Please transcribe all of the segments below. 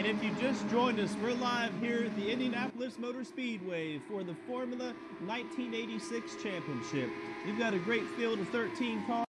And if you just joined us, we're live here at the Indianapolis Motor Speedway for the Formula 1986 Championship. We've got a great field of 13 cars.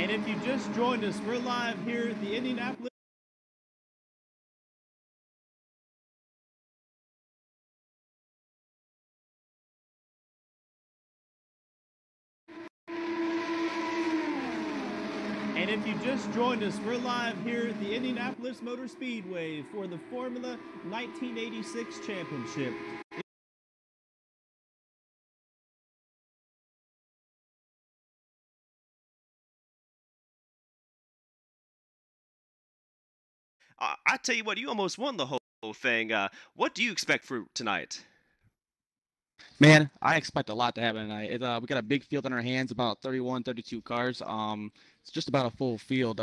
And if you just joined us, we're live here at the Indianapolis. And if you just joined us, we're live here at the Indianapolis Motor Speedway for the Formula 1986 Championship. I tell you what, you almost won the whole thing. What do you expect for tonight? Man, I expect a lot to happen tonight. We got a big field on our hands, about 31, 32 cars. It's just about a full field.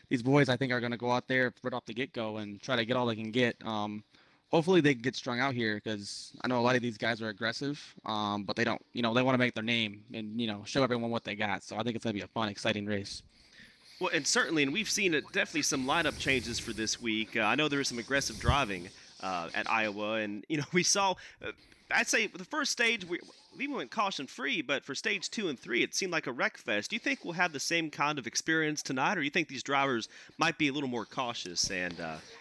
These boys, I think, are going to go out there right off the get-go and try to get all they can get. Hopefully they can get strung out here because I know a lot of these guys are aggressive, but they don't, they want to make their name and, show everyone what they got. So I think it's going to be a fun, exciting race. Well, and certainly, and we've seen definitely some lineup changes for this week. I know there was some aggressive driving at Iowa, and we saw. I'd say the first stage we went caution free, but for stage 2 and 3, it seemed like a wreck fest. Do you think we'll have the same kind of experience tonight, or do you think these drivers might be a little more cautious and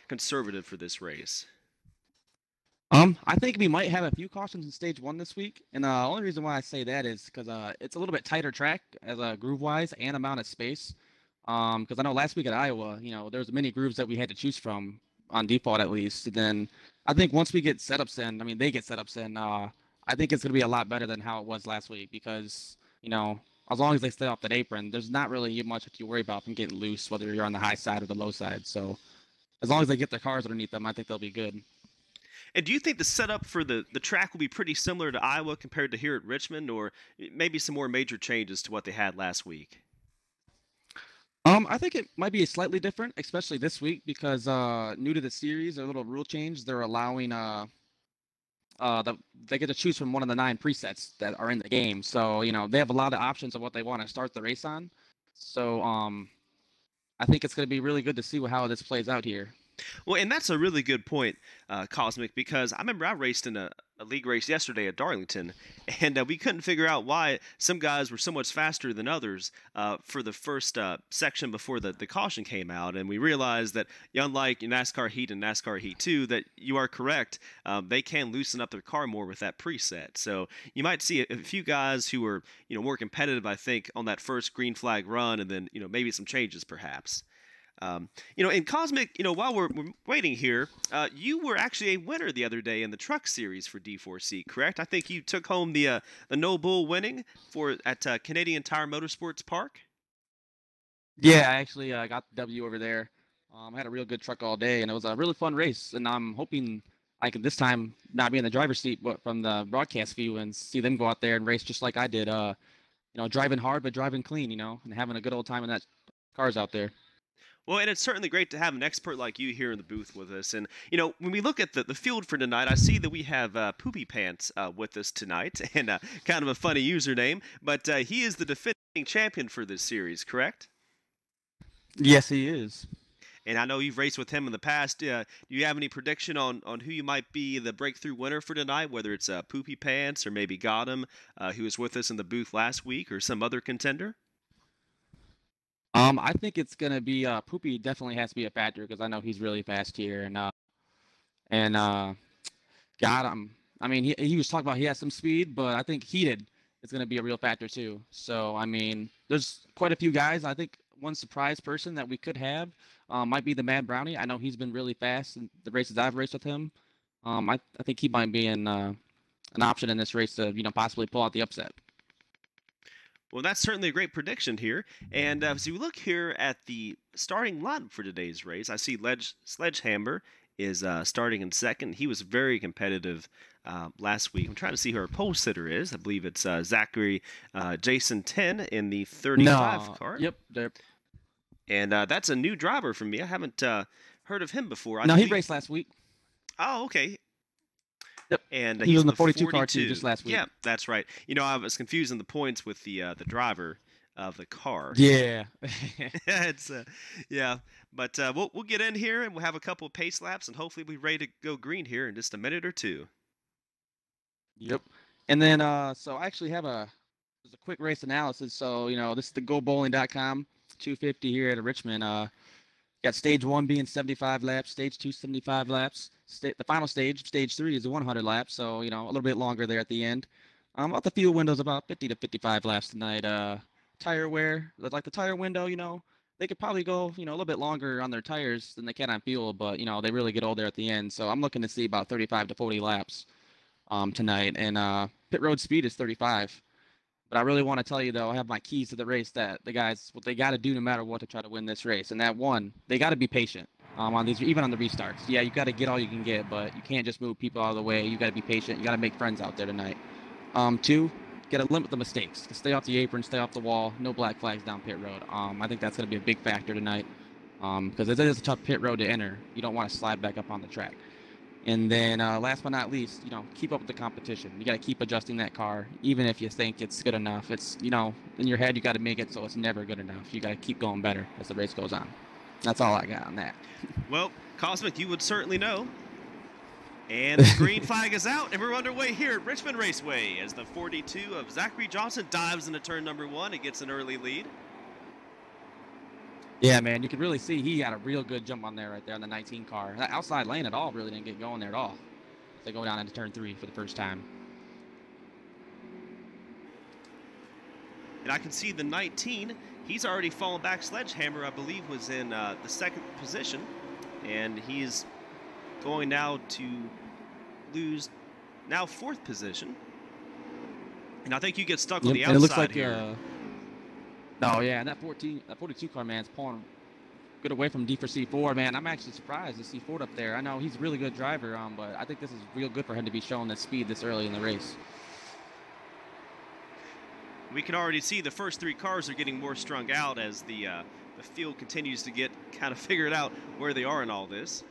conservative for this race? I think we might have a few cautions in stage 1 this week, and the only reason why I say that is because it's a little bit tighter track as groove-wise and amount of space. Because I know last week at Iowa, there was many grooves that we had to choose from on default at least. And then I think once we get setups in, they get setups in. I think it's going to be a lot better than how it was last week because as long as they stay off that apron, there's not really much that you worry about from getting loose, whether you're on the high side or the low side. So as long as they get their cars underneath them, I think they'll be good. And do you think the setup for the track will be pretty similar to Iowa compared to here at Richmond, or maybe some more major changes to what they had last week? I think it might be slightly different, especially this week because new to the series, a little rule change. They're allowing they get to choose from one of the 9 presets that are in the game. So they have a lot of options of what they want to start the race on. So I think it's going to be really good to see how this plays out here. Well, and that's a really good point, Cosmic, because I remember I raced in a league race yesterday at Darlington, and we couldn't figure out why some guys were so much faster than others for the first section before the caution came out. And we realized that, unlike NASCAR Heat and NASCAR Heat 2, that you are correct, they can loosen up their car more with that preset. So you might see a few guys who were more competitive, I think, on that first green flag run, and then maybe some changes perhaps. In Cosmic, while we're waiting here, you were actually a winner the other day in the Truck Series for D4C, correct? I think you took home the No Bull winning at Canadian Tire Motorsports Park. Yeah, I actually got the W over there. I had a real good truck all day, and it was a really fun race. And I'm hoping I can this time not be in the driver's seat, but from the broadcast view and see them go out there and race just like I did. Driving hard but driving clean, and having a good old time in that cars out there. Well, and it's certainly great to have an expert like you here in the booth with us. And, when we look at the field for tonight, I see that we have Poopy Pants with us tonight, and kind of a funny username, but he is the defending champion for this series, correct? Yes, he is. And I know you've raced with him in the past. Do you have any prediction on who you might be the breakthrough winner for tonight, whether it's Poopy Pants or maybe Gotham, who was with us in the booth last week, or some other contender? I think it's gonna be Poopy definitely has to be a factor because I know he's really fast here and God, he was talking about he has some speed, but I think Heated is gonna be a real factor too. So there's quite a few guys. I think one surprise person that we could have might be the Mad Brownie. I know he's been really fast in the races I've raced with him. I think he might be an option in this race to possibly pull out the upset. Well, that's certainly a great prediction here. And as you look here at the starting lineup for today's race, I see Sledgehammer is starting in second. He was very competitive last week. I'm trying to see who our pole sitter is. I believe it's Zachary Jason 10 in the 35 car. Yep. And that's a new driver for me. I haven't heard of him before. He raced last week. Oh, okay. Yep. And he was in the 42 car too just last week. Yeah, that's right. I was confusing the points with the driver of the car. Yeah. It's yeah, but we'll get in here and we'll have a couple of pace laps and hopefully we're ready to go green here in just a minute or two. Yep. And then so I actually have a quick race analysis. So this is the GoBowling.com. 250 here at Richmond. Got stage 1 being 75 laps, stage 2 75 laps. The final stage, stage 3, is 100 laps, so a little bit longer there at the end. About the fuel window's about 50 to 55 laps tonight. Tire wear, like the tire window, they could probably go, a little bit longer on their tires than they can on fuel, but they really get old there at the end. So I'm looking to see about 35 to 40 laps tonight, and pit road speed is 35. But I really want to tell you, though, I have my keys to the race that the guys, what they got to do no matter what to try to win this race. And that one, they got to be patient on these, even on the restarts. Yeah, you got to get all you can get, but you can't just move people out of the way. You got to be patient. You got to make friends out there tonight. 2, got to limit the mistakes. Stay off the apron, stay off the wall. No black flags down pit road. I think that's going to be a big factor tonight because it is a tough pit road to enter. You don't want to slide back up on the track. And then last but not least, keep up with the competition. You got to keep adjusting that car, even if you think it's good enough. It's, in your head, you got to make it so it's never good enough. You got to keep going better as the race goes on. That's all I got on that. Well, Cosmic, you would certainly know. And the green flag is out, and we're underway here at Richmond Raceway as the 42 of Zachary Johnson dives into turn number 1 and gets an early lead. Yeah, man, you can really see he got a real good jump on there right there on the 19 car. That outside lane at all really didn't get going there at all. They go down into turn 3 for the first time. And I can see the 19. He's already fallen back. Sledgehammer, I believe, was in the 2nd position. And he's going now to lose now 4th position. And I think you get stuck on the outside. And it looks like here. No, yeah, and that 42 car, man's pulling good away from D4C Ford, man. I'm actually surprised to see Ford up there. I know he's a really good driver, but I think this is real good for him to be showing that speed this early in the race. We can already see the first 3 cars are getting more strung out as the field continues to get kind of figured out where they are in all this.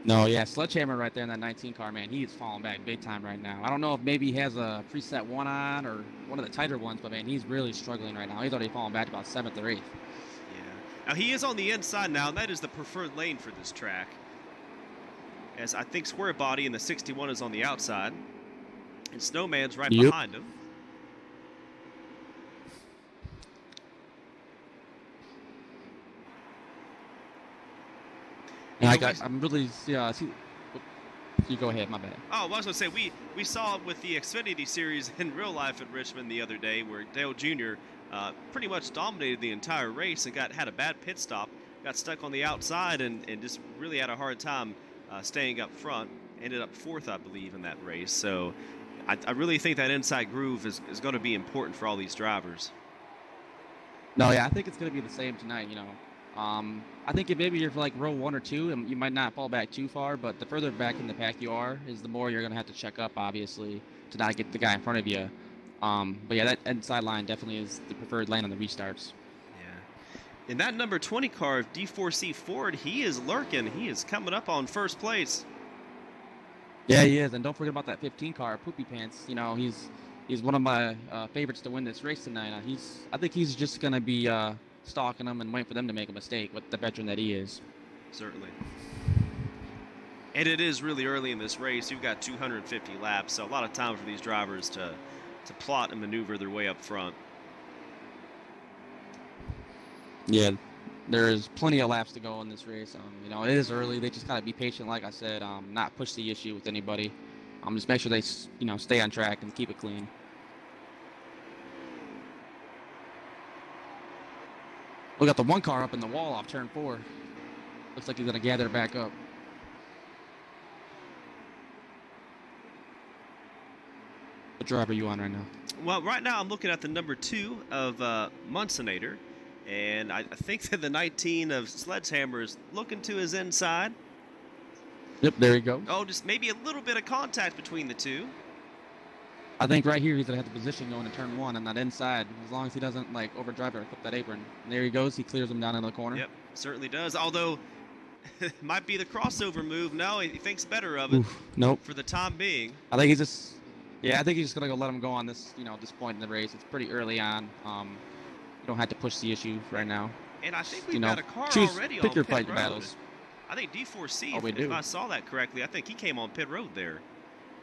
No, yeah, Sledgehammer right there in that 19 car, man. He is falling back big time right now. I don't know if maybe he has a preset 1 on or one of the tighter ones, but, man, he's really struggling right now. He's already falling back about 7th or 8th. Yeah. Now, he is on the inside now, and that is the preferred lane for this track. As I think Square Body in the 61 is on the outside, and Snowman's right behind him. I'm really you go ahead, my bad. Oh, well, I was going to say, we saw it with the Xfinity series in real life at Richmond the other day where Dale Jr. Pretty much dominated the entire race and had a bad pit stop, got stuck on the outside and just really had a hard time staying up front. Ended up 4th, I believe, in that race. So I really think that inside groove is going to be important for all these drivers. No, yeah, I think it's going to be the same tonight, I think if maybe you're for like row 1 or 2, and you might not fall back too far, but the further back in the pack you are, is the more you're going to have to check up, obviously, to not get the guy in front of you. But yeah, that inside line definitely is the preferred lane on the restarts. Yeah. In that number 20 car of D4C Ford, he is lurking. He is coming up on 1st place. Yeah, he is. And don't forget about that 15 car, Poopy Pants. He's one of my favorites to win this race tonight. I think he's just going to be stalking them and waiting for them to make a mistake with the veteran that he is. Certainly. And it is really early in this race. You've got 250 laps, so a lot of time for these drivers to plot and maneuver their way up front. Yeah, there's plenty of laps to go in this race. It is early. They just got to be patient, like I said, not push the issue with anybody. Just make sure they, stay on track and keep it clean. We got the 1 car up in the wall off turn 4. Looks like he's going to gather back up. What driver are you on right now? Well, right now I'm looking at the number 2 of Munsonator, and I think that the 19 of Sledgehammer is looking to his inside. Yep, there you go. Oh, just maybe a little bit of contact between the 2. I think right here he's going to have the position going to turn 1 on that inside, as long as he doesn't, overdrive or clip that apron. And there he goes. He clears him down in the corner. Yep, certainly does. Although, it might be the crossover move. No, he thinks better of it. Nope. For the time being. I think he's just... Yeah, I think he's just going to go let him go on this, this point in the race. It's pretty early on. You don't have to push the issue right now. And I think we've got a car already on pick your pit fight road. Battles. I think D4C, Oh, if I saw that correctly, I think he came on pit road there,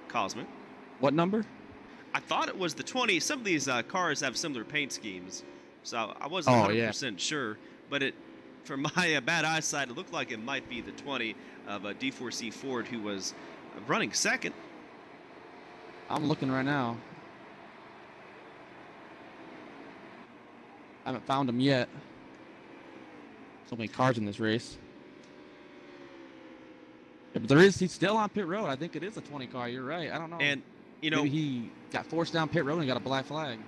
Cosmic. What number? I thought it was the 20. Some of these cars have similar paint schemes. so I wasn't Oh yeah. 100% sure. But from my bad eyesight, it looked like it might be the 20 of D4C Ford, who was running second. I'm looking right now. I haven't found him yet. So many cars in this race. Yeah, but he's still on pit road. I think it is a 20 car. You're right. I don't know. And, you know, maybe he got forced down pit road and got a black flag.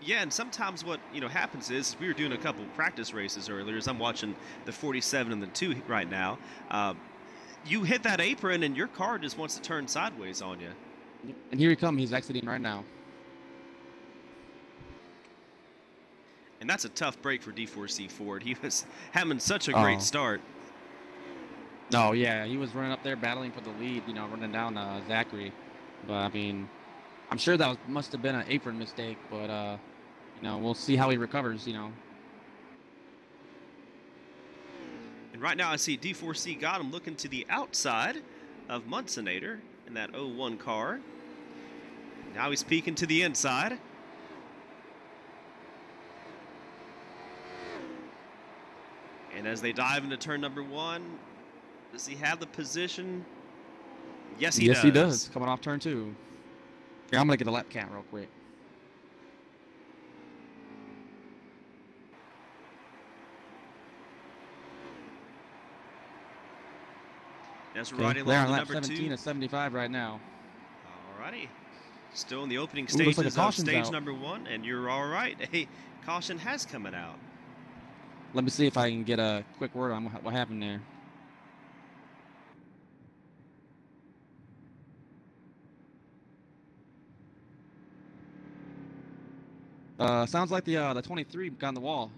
Yeah, and sometimes what happens is we were doing a couple practice races earlier. As I'm watching the 47 and the 2 right now. You hit that apron and your car just wants to turn sideways on you. And here he comes. He's exiting right now. And that's a tough break for D4C Ford. He was having such a great start. Oh, yeah. He was running up there battling for the lead, running down Zachary. But, I mean, I'm sure that must have been an apron mistake. But, we'll see how he recovers, And right now I see D4C got him looking to the outside of Munsonator in that 01 car. Now he's peeking to the inside. And as they dive into turn number 1, does he have the position? Yes, he does. Yes, he does. Coming off turn 2. Here, I'm going to get a lap count real quick. That's riding they're along on the lap number 17 2. at 75 right now. All righty. Still in the opening stages like of stage out. number 1, and you're all right. A caution has coming out. Let me see if I can get a quick word on what happened there. Sounds like the 23 got on the wall.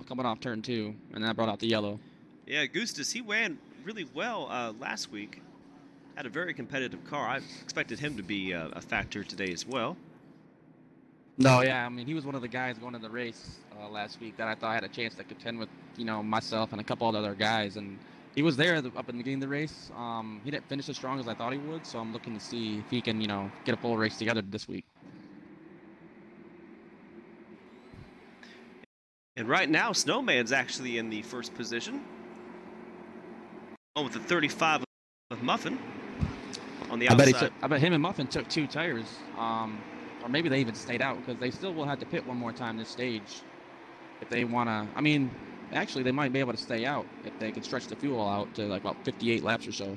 Coming off turn 2, and that brought out the yellow. Yeah, Gustas, he ran really well last week. Had a very competitive car. I expected him to be a factor today as well. No, yeah, I mean, he was one of the guys going to the race last week that I thought had a chance to contend with, myself and a couple of other guys. And he was there up in the beginning of the race. He didn't finish as strong as I thought he would, so I'm looking to see if he can, get a full race together this week. And right now, Snowman's actually in the first position. With the 35 of Muffin on the outside. I bet him and Muffin took 2 tires. Or maybe they even stayed out, because they still will have to pit one more time this stage if they want to. I mean, actually, they might be able to stay out if they can stretch the fuel out to like about 58 laps or so.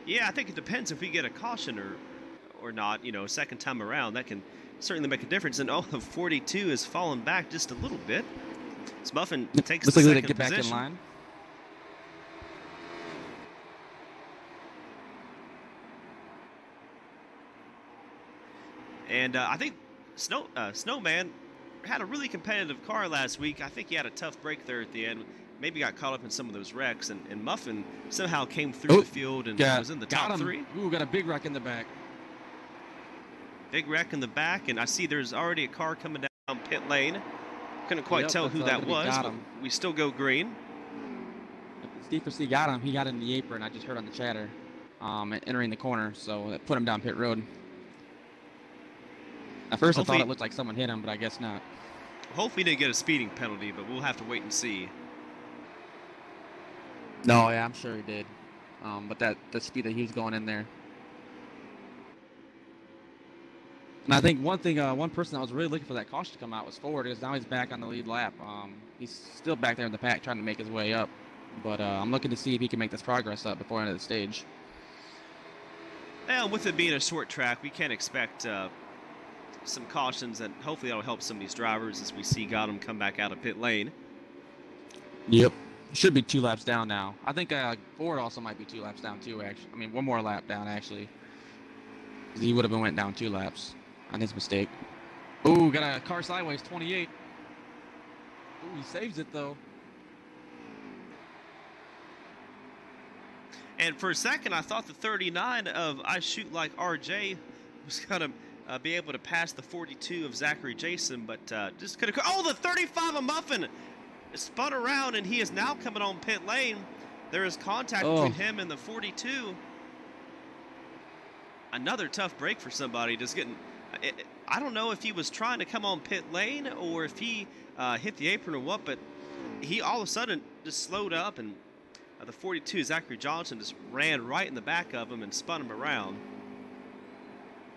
Yeah, I think it depends if we get a caution or not. Second time around, that can certainly make a difference. And the 42 has fallen back just a little bit. So Muffin takes the second get position. Back in line. And I think Snowman had a really competitive car last week. I think he had a tough break there at the end. Maybe got caught up in some of those wrecks. And Muffin somehow came through the field and was in the top 3. Ooh, got a big wreck in the back. Big wreck in the back. And I see there's already a car coming down pit lane. Couldn't quite tell who that was, but we still go green. D4C got him. He got in the apron. I just heard on the chatter entering the corner, so that put him down pit road. At first, I thought it looked like someone hit him, but I guess not. Hopefully, he didn't get a speeding penalty, but we'll have to wait and see. No, yeah, I'm sure he did. But the speed that he was going in there. And I think one person that was really looking for that caution to come out was Ford, because now he's back on the lead lap. He's still back there in the pack trying to make his way up. But I'm looking to see if he can make this progress up before the end of the stage. And with it being a short track, we can't expect some cautions, and hopefully that'll help some of these drivers as we see Gotham come back out of pit lane. Yep. Should be 2 laps down now. I think Ford also might be 2 laps down too, actually. I mean, one more lap down, actually. He would have went down 2 laps on his mistake. Ooh, got a car sideways, 28. Ooh, he saves it, though. And for a second, I thought the 39 of I Shoot Like RJ was going to be able to pass the 42 of Zachary Jason, but just could have. Oh, the 35 of Muffin spun around, and he is now coming on pit lane. There is contact between him and the 42. Another tough break for somebody. Just getting. I don't know if he was trying to come on pit lane or if he hit the apron or what, but he all of a sudden just slowed up, and the 42, Zachary Johnson, just ran right in the back of him and spun him around.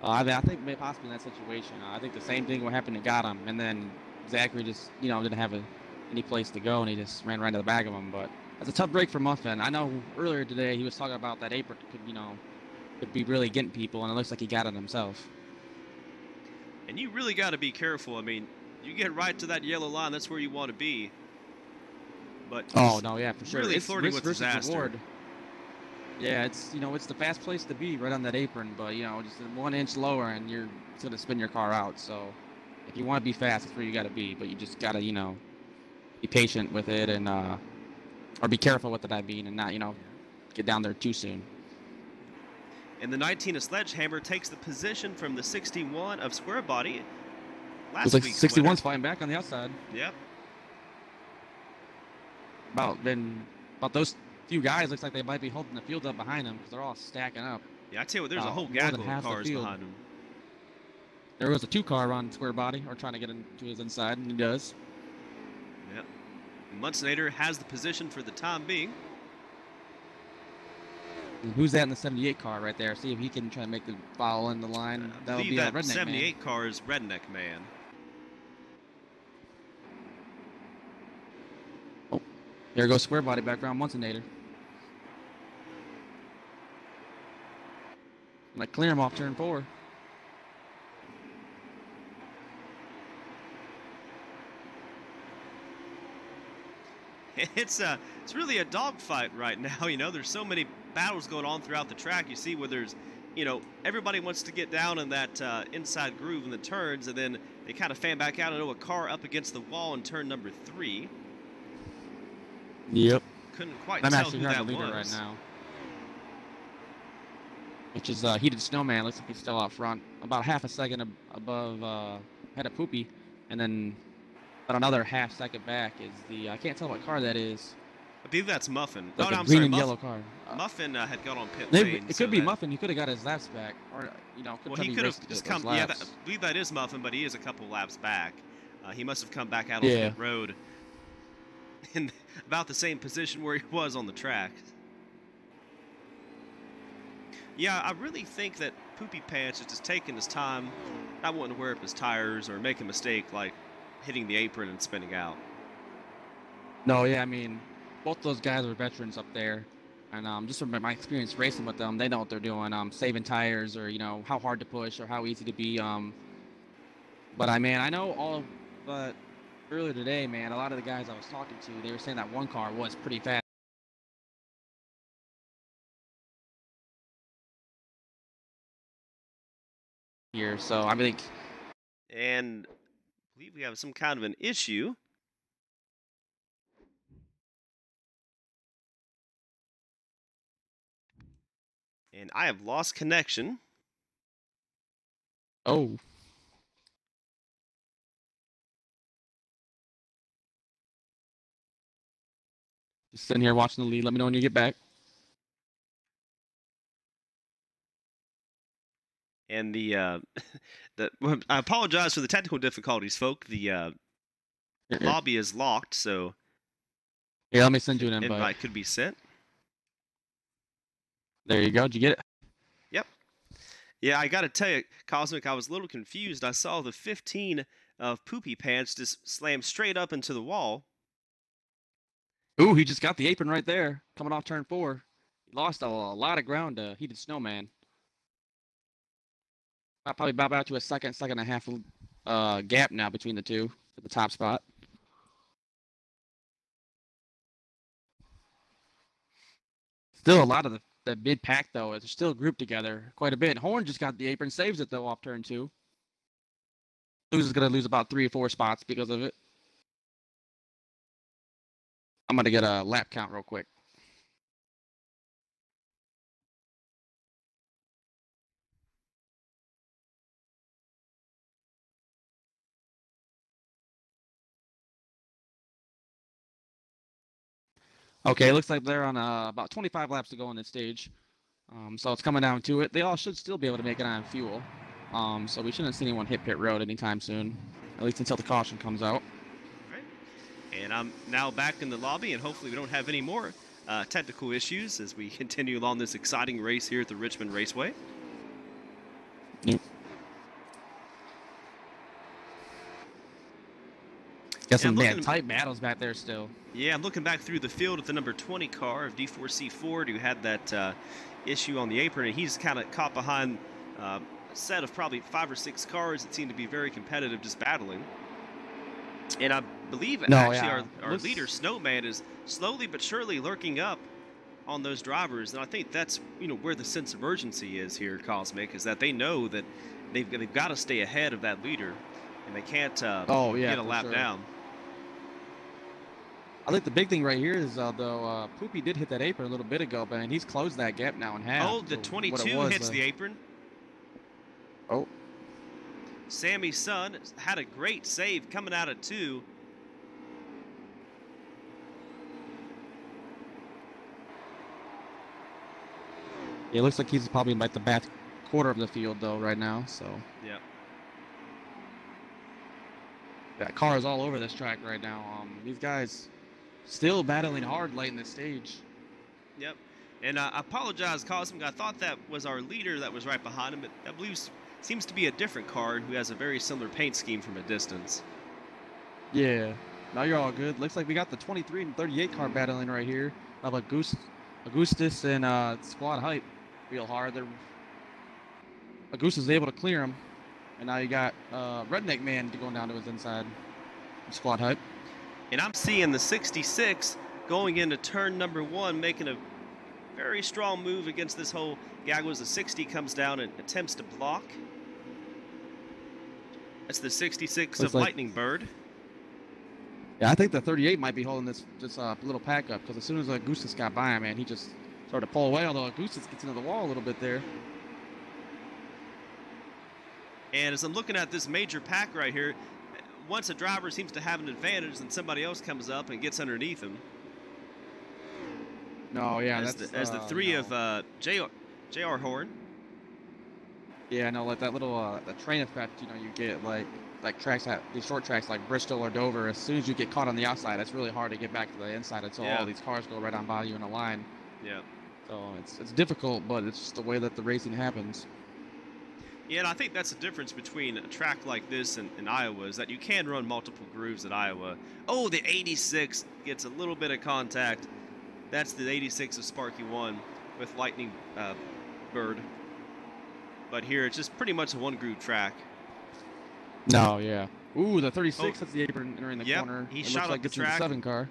I think maybe possibly in that situation, I think the same thing what happened to got him, and then Zachary just, didn't have any place to go, and he just ran right into the back of him. But that's a tough break for Muffin. I know earlier today he was talking about that apron could be really getting people, and it looks like he got it himself. And you really got to be careful. I mean, you get right to that yellow line, that's where you want to be. But oh no, yeah, for sure. Really it's flirting with disaster. Reward. Yeah, it's the fast place to be, right on that apron. But just 1 inch lower, and it's gonna spin your car out. So if you want to be fast, that's where you got to be. But you just gotta be patient with it, and or be careful with it. I mean, and not get down there too soon. And the 19 of Sledgehammer takes the position from the 61 of Square Body. Last week, 61's flying back on the outside. Yep. About those few guys, looks like they might be holding the field up behind them because they're all stacking up. Yeah, I tell you what, there's a whole gaggle of cars behind them. There was a 2-car on Square Body, or trying to get into his inside, and he does. Yep. Muncenator has the position for the time being. And who's that in the 78 car right there? See if he can try to make the foul in the line. That'll be that Redneck 78 man. car is Redneck Man. Oh, there goes Square Body back around Muncenator. Might clear him off turn 4. It's really a dogfight right now. There's so many battles going on throughout the track. You see where there's, everybody wants to get down in that inside groove in the turns, and then they kind of fan back out into a car up against the wall in turn number 3. Yep. Couldn't quite I'm tell actually who that the leader was right now. Which is Heated Snowman. Looks like he's still out front, about half a second above head of Poopy, and then about another half second back is the I can't tell what car that is. I believe that's Muffin. Like no, I'm green sorry, and yellow car. Muffin had gone on pit maybe, lane. it could be Muffin. He could have got his laps back, or well, he could have just come. Yeah, I believe that is Muffin, but he is a couple laps back. He must have come back out on the road in about the same position where he was on the track. Yeah, I really think that Poopy Pants is just taking his time, not wanting to wear up his tires or make a mistake like hitting the apron and spinning out. No, yeah, I mean, both those guys are veterans up there, and just from my experience racing with them, they know what they're doing, saving tires, or how hard to push or how easy to be. But I know but earlier today, man, a lot of the guys I was talking to, they were saying that one car was pretty fast. Here, so I think. And I believe we have some kind of an issue. And I have lost connection. Oh. Just sitting here watching the lead. Let me know when you get back. And I apologize for the technical difficulties, folk. The lobby is locked, so yeah, let me send you an invite. Invite could be sent. There you go. Did you get it? Yep. Yeah, I got to tell you, Cosmic, I was a little confused. I saw the 15 of Poopy Pants just slam straight up into the wall. Ooh, he just got the apron right there, coming off turn 4. He lost a lot of ground to Heated Snowman. Probably about to a second and a half gap now between the two for the top spot. Still a lot of the mid pack though is still grouped together quite a bit. Horn just got the apron, saves it though off turn 2. Luz is gonna lose about 3 or 4 spots because of it. I'm gonna get a lap count real quick. Okay, looks like they're on about 25 laps to go on this stage. So it's coming down to it. They all should still be able to make it on fuel. So we shouldn't see anyone hit pit road anytime soon, at least until the caution comes out. Right. And I'm now back in the lobby, and hopefully we don't have any more technical issues as we continue along this exciting race here at the Richmond Raceway. Yep. Got some tight battles back there still. Yeah, I'm looking back through the field at the number 20 car of D4C Ford, who had that issue on the apron, and he's kind of caught behind a set of probably 5 or 6 cars that seem to be very competitive, just battling. And I believe our leader, Snowman, is slowly but surely lurking up on those drivers, and I think that's where the sense of urgency is here, Cosmic, is that they know that they've got to stay ahead of that leader, and they can't get a lap down. I think the big thing right here is, though, Poopy did hit that apron a little bit ago, but he's closed that gap now in half. Oh, the 22 hits the apron. Oh. Sammy's son had a great save coming out of 2. Yeah, it looks like he's probably in like the back quarter of the field, though, right now, so. Yeah. Got cars all over this track right now. These guys still battling hard late in the stage. Yep. And I apologize, Cosmic. I thought that was our leader that was right behind him, but I believe seems to be a different car who has a very similar paint scheme from a distance. Yeah. Now you're all good. Looks like we got the 23 and 38 car battling right here. Of Augustus and Squad Hype real hard. Augustus is able to clear him. And now you got Redneck Man going down to his inside. Squad Hype. And I'm seeing the 66 going into turn number 1, making a very strong move against this whole gaggle as the 60 comes down and attempts to block. That's the 66 of Lightning Bird. Yeah, I think the 38 might be holding this little pack up, because as soon as Augustus got by him, man, he just started to pull away, although Augustus gets into the wall a little bit there. And as I'm looking at this major pack right here, once a driver seems to have an advantage, then somebody else comes up and gets underneath him. No, yeah, as the 3 of JR Horn. Yeah, no, like that little the train effect, you get like tracks these short tracks like Bristol or Dover. As soon as you get caught on the outside, it's really hard to get back to the inside until all these cars go right on by you in a line. Yeah. So it's difficult, but it's just the way that the racing happens. Yeah, and I think that's the difference between a track like this and Iowa, is that you can run multiple grooves at Iowa. Oh, the 86 gets a little bit of contact. That's the 86 of Sparky 1 with Lightning Bird. But here, it's just pretty much a one-groove track. No, yeah. Ooh, the 36, that's the apron entering the corner. He shot up the track. The 7 car.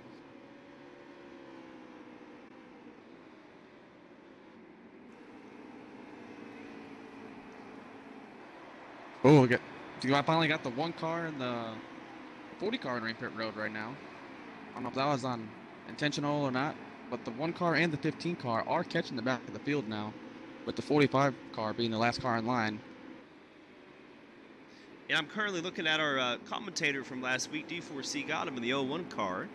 Oh, I finally got the 1 car and the 40 car entering pit road right now. I don't know if that was intentional or not, but the 1 car and the 15 car are catching the back of the field now, with the 45 car being the last car in line. And I'm currently looking at our commentator from last week. D4C got him in the 01 car.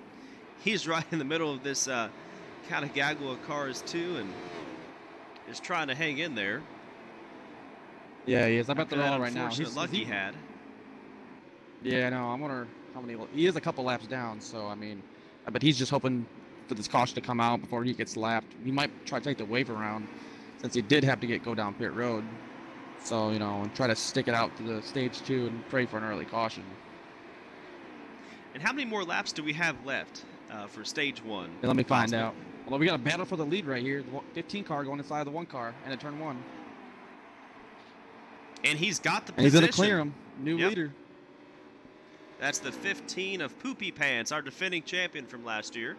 He's right in the middle of this kind of gaggle of cars too, and is trying to hang in there. Yeah, he is. I bet they're all right now. He's luck he had. Yeah, no, I wonder how many. He is a couple laps down, so I mean, I bet he's just hoping for this caution to come out before he gets lapped. He might try to take the wave around, since he did have to go down pit road. So, and try to stick it out to the stage 2 and pray for an early caution. And how many more laps do we have left for stage 1? Yeah, let me find out. Well, we got a battle for the lead right here. The 15 car going inside the 1 car and at turn 1. And he's got the position. And he's going to clear him. New leader. That's the 15 of Poopy Pants, our defending champion from last year.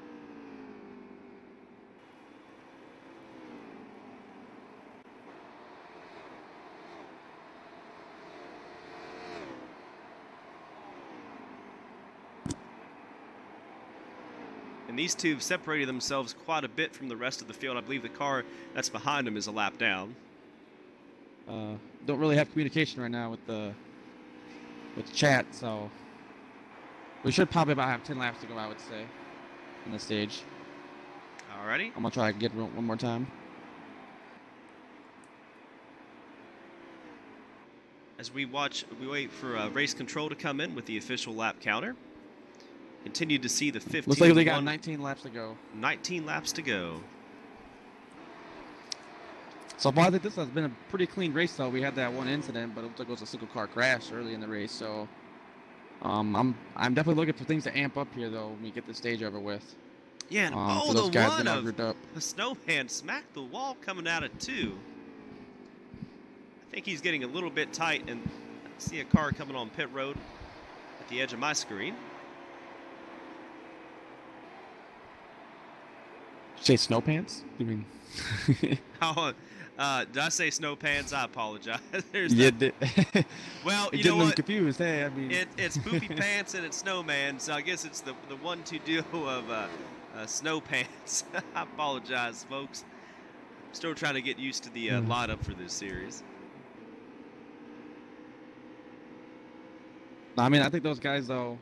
And these two have separated themselves quite a bit from the rest of the field. I believe the car that's behind them is a lap down. Don't really have communication right now with the chat, so we should probably about have 10 laps to go, I would say, on the stage. Alrighty. I'm gonna try to get one more time. as we wait for race control to come in with the official lap counter. Continue to see the 15. Looks like they got 19 laps to go. 19 laps to go. So far, I think this has been a pretty clean race, though. We had that one incident, but it looked like it was a single car crash early in the race. So, I'm definitely looking for things to amp up here, though, when we get the stage over with. Yeah, and the one of the snowman smacked the wall coming out of 2. I think he's getting a little bit tight, and I see a car coming on pit road at the edge of my screen. Did you say snow pants? You mean? Did I say snow pants? I apologize. Yeah, well, you know what? Confused. Hey, I mean, it's poopy pants and it's snowman, so I guess it's the 1-2 duo of snow pants. I apologize, folks. I'm still trying to get used to the lineup for this series. I mean, I think those guys, though,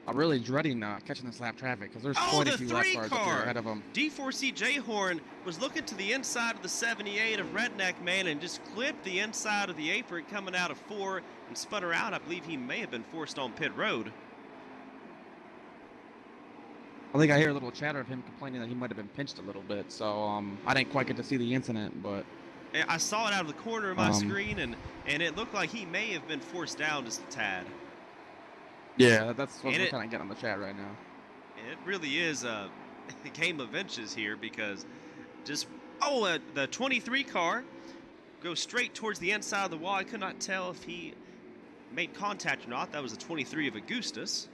are really dreading catching this lap traffic because there's quite a few lap cars up there ahead of them. D4C J-Horn was looking to the inside of the 78 of Redneck Man and just clipped the inside of the apron coming out of 4 and spun around. I believe he may have been forced on pit road. I think I hear a little chatter of him complaining that he might have been pinched a little bit. So I didn't quite get to see the incident, but I saw it out of the corner of my screen, and it looked like he may have been forced down just a tad. Yeah, that's what we're kind of getting on the chat right now. It really is a game of inches here because the 23 car goes straight towards the inside of the wall. I could not tell if he made contact or not. That was a 23 of Augustus.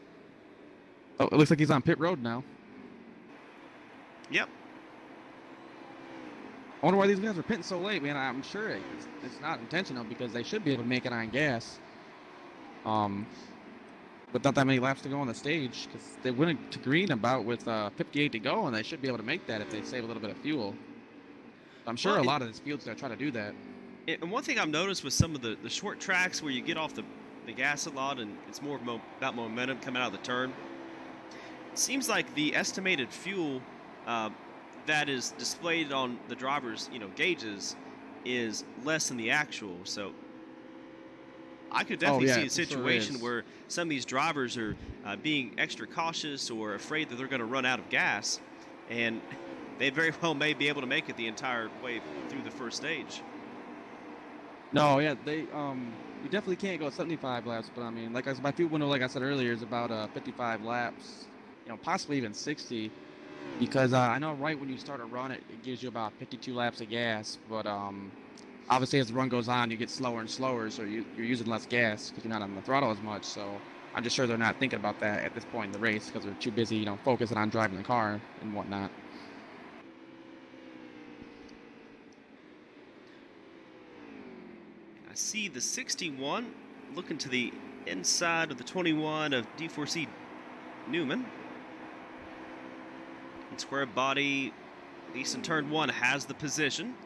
Oh, it looks like he's on pit road now. Yep. I wonder why these guys are pitting so late, man. I'm sure it's not intentional because they should be able to make it on gas. With not that many laps to go on the stage, because they went to green about with 58 to go, and they should be able to make that if they save a little bit of fuel. I'm sure a lot of this field's going to try to do that. And one thing I've noticed with some of the short tracks where you get off the gas a lot and it's more about momentum coming out of the turn, it seems like the estimated fuel that is displayed on the driver's gauges is less than the actual. So I could definitely see a situation where some of these drivers are being extra cautious or afraid that they're going to run out of gas, and they very well may be able to make it the entire way through the first stage. No, yeah, you definitely can't go 75 laps, but I mean, my fuel window, like I said earlier, is about 55 laps, possibly even 60, because I know right when you start a run, it gives you about 52 laps of gas, but obviously, as the run goes on, you get slower and slower, so you're using less gas because you're not on the throttle as much. So I'm just sure they're not thinking about that at this point in the race because they're too busy, focusing on driving the car and whatnot. I see the 61 looking to the inside of the 21 of D4C Newman. And square body, at least in turn 1, has the position.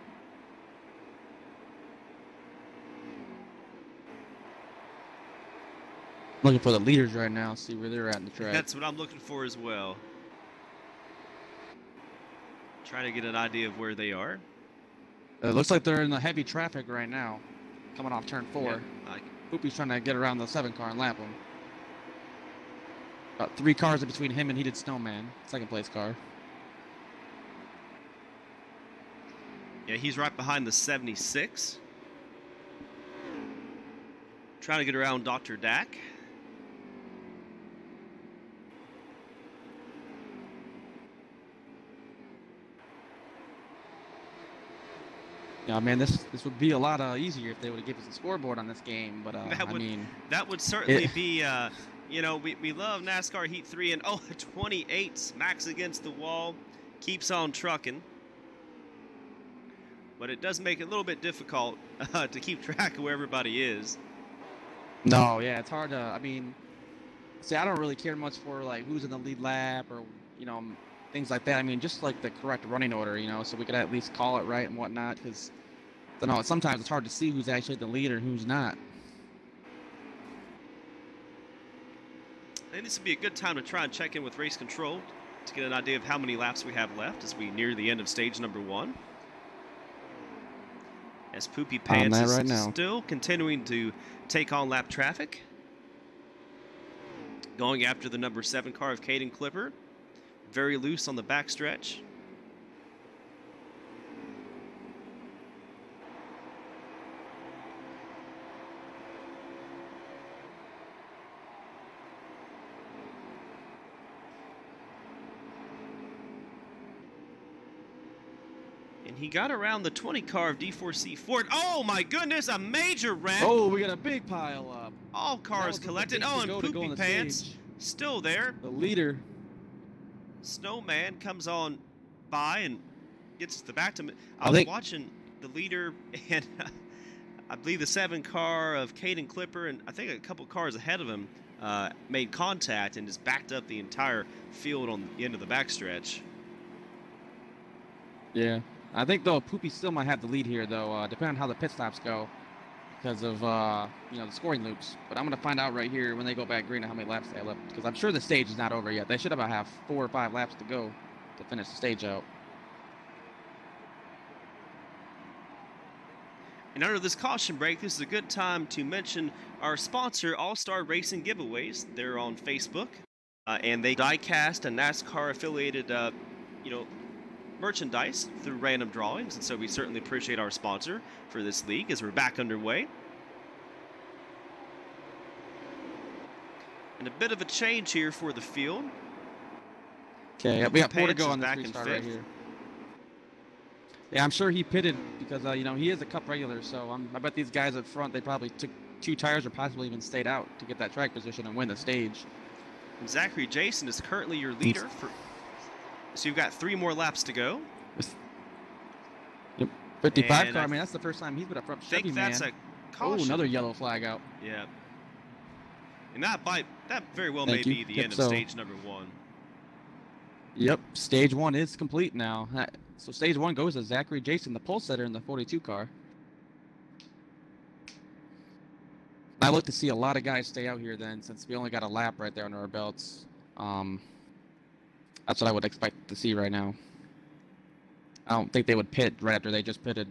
Looking for the leaders right now, see where they're at in the track. That's what I'm looking for as well. Trying to get an idea of where they are. It looks like they're in the heavy traffic right now, coming off turn 4. Yeah, Poopy's trying to get around the 7 car and lap him. About 3 cars in between him and Heated Snowman, second place car. Yeah, he's right behind the 76. Trying to get around Dr. Dak. Yeah, man, this would be a lot easier if they would have given us a scoreboard on this game, but that would certainly be, we love NASCAR Heat 3, and 28 smacks against the wall, keeps on trucking. But it does make it a little bit difficult to keep track of where everybody is. No, yeah, it's hard to, see, I don't really care much for, who's in the lead lap or, things like that. Just, the correct running order, so we could at least call it right and whatnot, because, sometimes it's hard to see who's actually the leader and who's not. I think this would be a good time to try and check in with race control to get an idea of how many laps we have left as we near the end of stage number 1. as Poopy On Pants that is right now. still continuing to take on lap traffic. Going after the number 7 car of Caden Clipper. Very loose on the backstretch. And he got around the 20 car of D4C Ford. Oh my goodness, a major wreck. Oh, we got a big pile up. All cars collected. Oh, and Poopy Pants still there. The leader. Snowman comes on by and gets to the back to me. I was watching the leader, and I believe the 7 car of Caden Clipper, and I think a couple cars ahead of him made contact and just backed up the entire field on the end of the backstretch. Yeah. I think, though, Poopy still might have the lead here, though, depending on how the pit stops go because of, you know, the scoring loops. But I'm going to find out right here when they go back green how many laps they have left, because I'm sure the stage is not over yet. They should about have 4 or 5 laps to go to finish the stage out. And under this caution break, this is a good time to mention our sponsor, All-Star Racing Giveaways. They're on Facebook, and they die-cast a NASCAR-affiliated, you know, merchandise through random drawings, and so we certainly appreciate our sponsor for this league as we're back underway. And a bit of a change here for the field. Okay, we got 4 to go on this restart right here. Yeah, I'm sure he pitted because, you know, he is a Cup regular, so I bet these guys up front, they probably took 2 tires or possibly even stayed out to get that track position and win the stage. And Zachary Jason is currently your leader for... So you've got 3 more laps to go. Yep. 55 car. I mean, that's the first time he's been up front. I think that's a caution. Oh, another yellow flag out. Yeah. And that very well may be the end of stage number 1. Yep. Stage 1 is complete now. So stage 1 goes to Zachary Jason, the pole setter in the 42 car. I look to see a lot of guys stay out here then, since we only got a lap right there under our belts. That's what I would expect to see right now. I don't think they would pit right after they just pitted.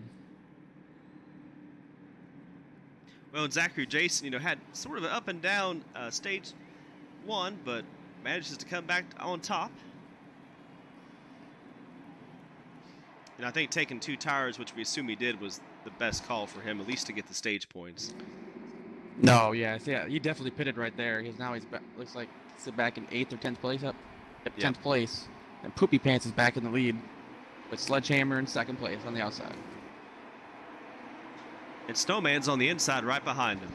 Well, and Zachary Jason, you know, had sort of an up and down stage 1, but manages to come back on top. And I think taking 2 tires, which we assume he did, was the best call for him, at least to get the stage points. No, yeah, he definitely pitted right there. He's looks like he's back in 8th or 10th place up. At 10th place, and Poopy Pants is back in the lead with Sledgehammer in 2nd place on the outside. And Snowman's on the inside right behind him.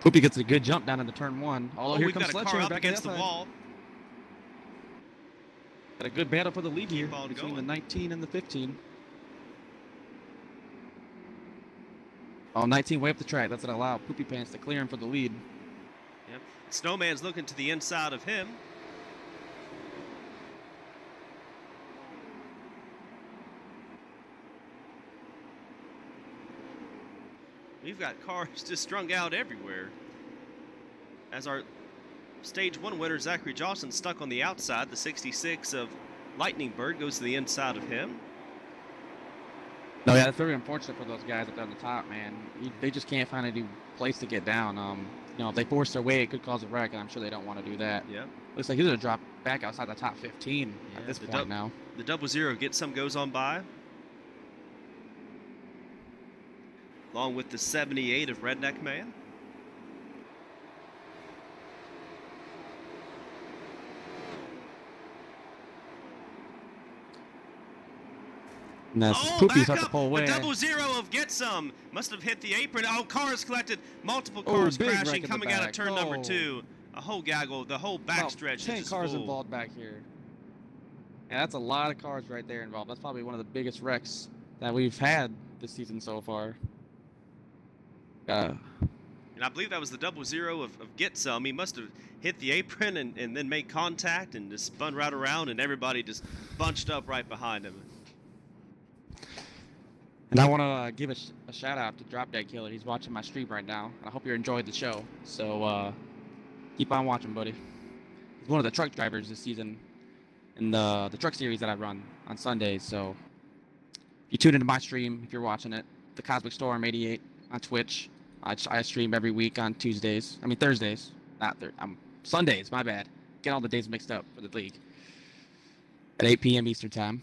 Poopy gets a good jump down into turn 1. Although here comes Sledgehammer Sledgehammer up back against the wall. Got a good battle for the lead here between the 19 and the 15. Oh, 19 way up the track. That's going to allow Poopy Pants to clear him for the lead. Yep. Snowman's looking to the inside of him. We've got cars just strung out everywhere. As our stage 1 winner, Zachary Johnson, stuck on the outside. The 66 of Lightning Bird goes to the inside of him. No, yeah, that's very unfortunate for those guys up there on the top, man. They just can't find any place to get down. You know, if they force their way, it could cause a wreck, and I'm sure they don't want to do that. Yeah. Looks like he's going to drop back outside the top 15 at this point now. The 00 Get Some goes on by. Along with the 78 of Redneck Man. And that's Poopy start to pull away. The 00 of Get Some must have hit the apron. Oh, cars collected. Multiple cars crashing coming out of turn number 2. A whole gaggle. The whole backstretch. 10 cars involved back here. Yeah, that's a lot of cars right there involved. That's probably one of the biggest wrecks that we've had this season so far. And I believe that was the 00 of Get Some. He must have hit the apron and then made contact and just spun right around, and everybody just bunched up right behind him. And I want to give a shout out to Drop Dead Killer. He's watching my stream right now, and I hope you enjoyed the show. So keep on watching, buddy. He's one of the truck drivers this season in the truck series that I run on Sundays. So you tune into my stream if you're watching it, the Cosmic Storm 88 on Twitch. I stream every week on Thursdays. Not Sundays. My bad. Get all the days mixed up for the league. At 8 p.m. Eastern time.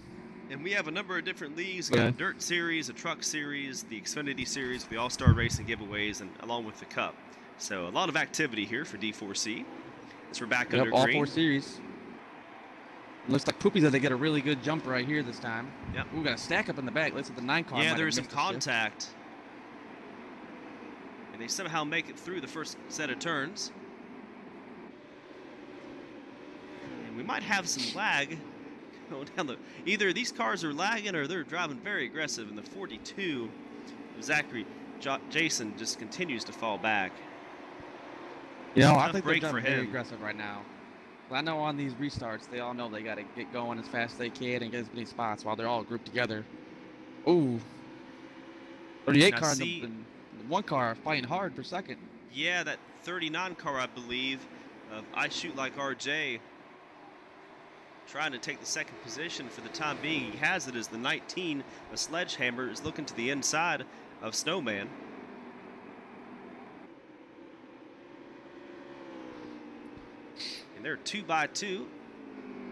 And we have a number of different leagues. We got a dirt series, a truck series, the Xfinity series, the All-Star Racing giveaways, and along with the Cup. So a lot of activity here for D4C. As we're back under all green. 4 series. It looks like Poopy said they get a really good jump right here this time. Yep. We got a stack up in the back. Let's hit the 9 car. Yeah, there's some contact. And they somehow make it through the first set of turns. And we might have some lag going down the... Either these cars are lagging or they're driving very aggressive. And the 42, Jason just continues to fall back. You know, I think they're driving very aggressive right now. I know on these restarts, they all know they got to get going as fast as they can and get as many spots while they're all grouped together. Ooh. 38 car and the 1 car fighting hard for second. Yeah, that 39 car, I believe, of I Shoot Like RJ, trying to take the second position for the time being. He has it as the 19, a Sledgehammer, is looking to the inside of Snowman. And they're 2 by 2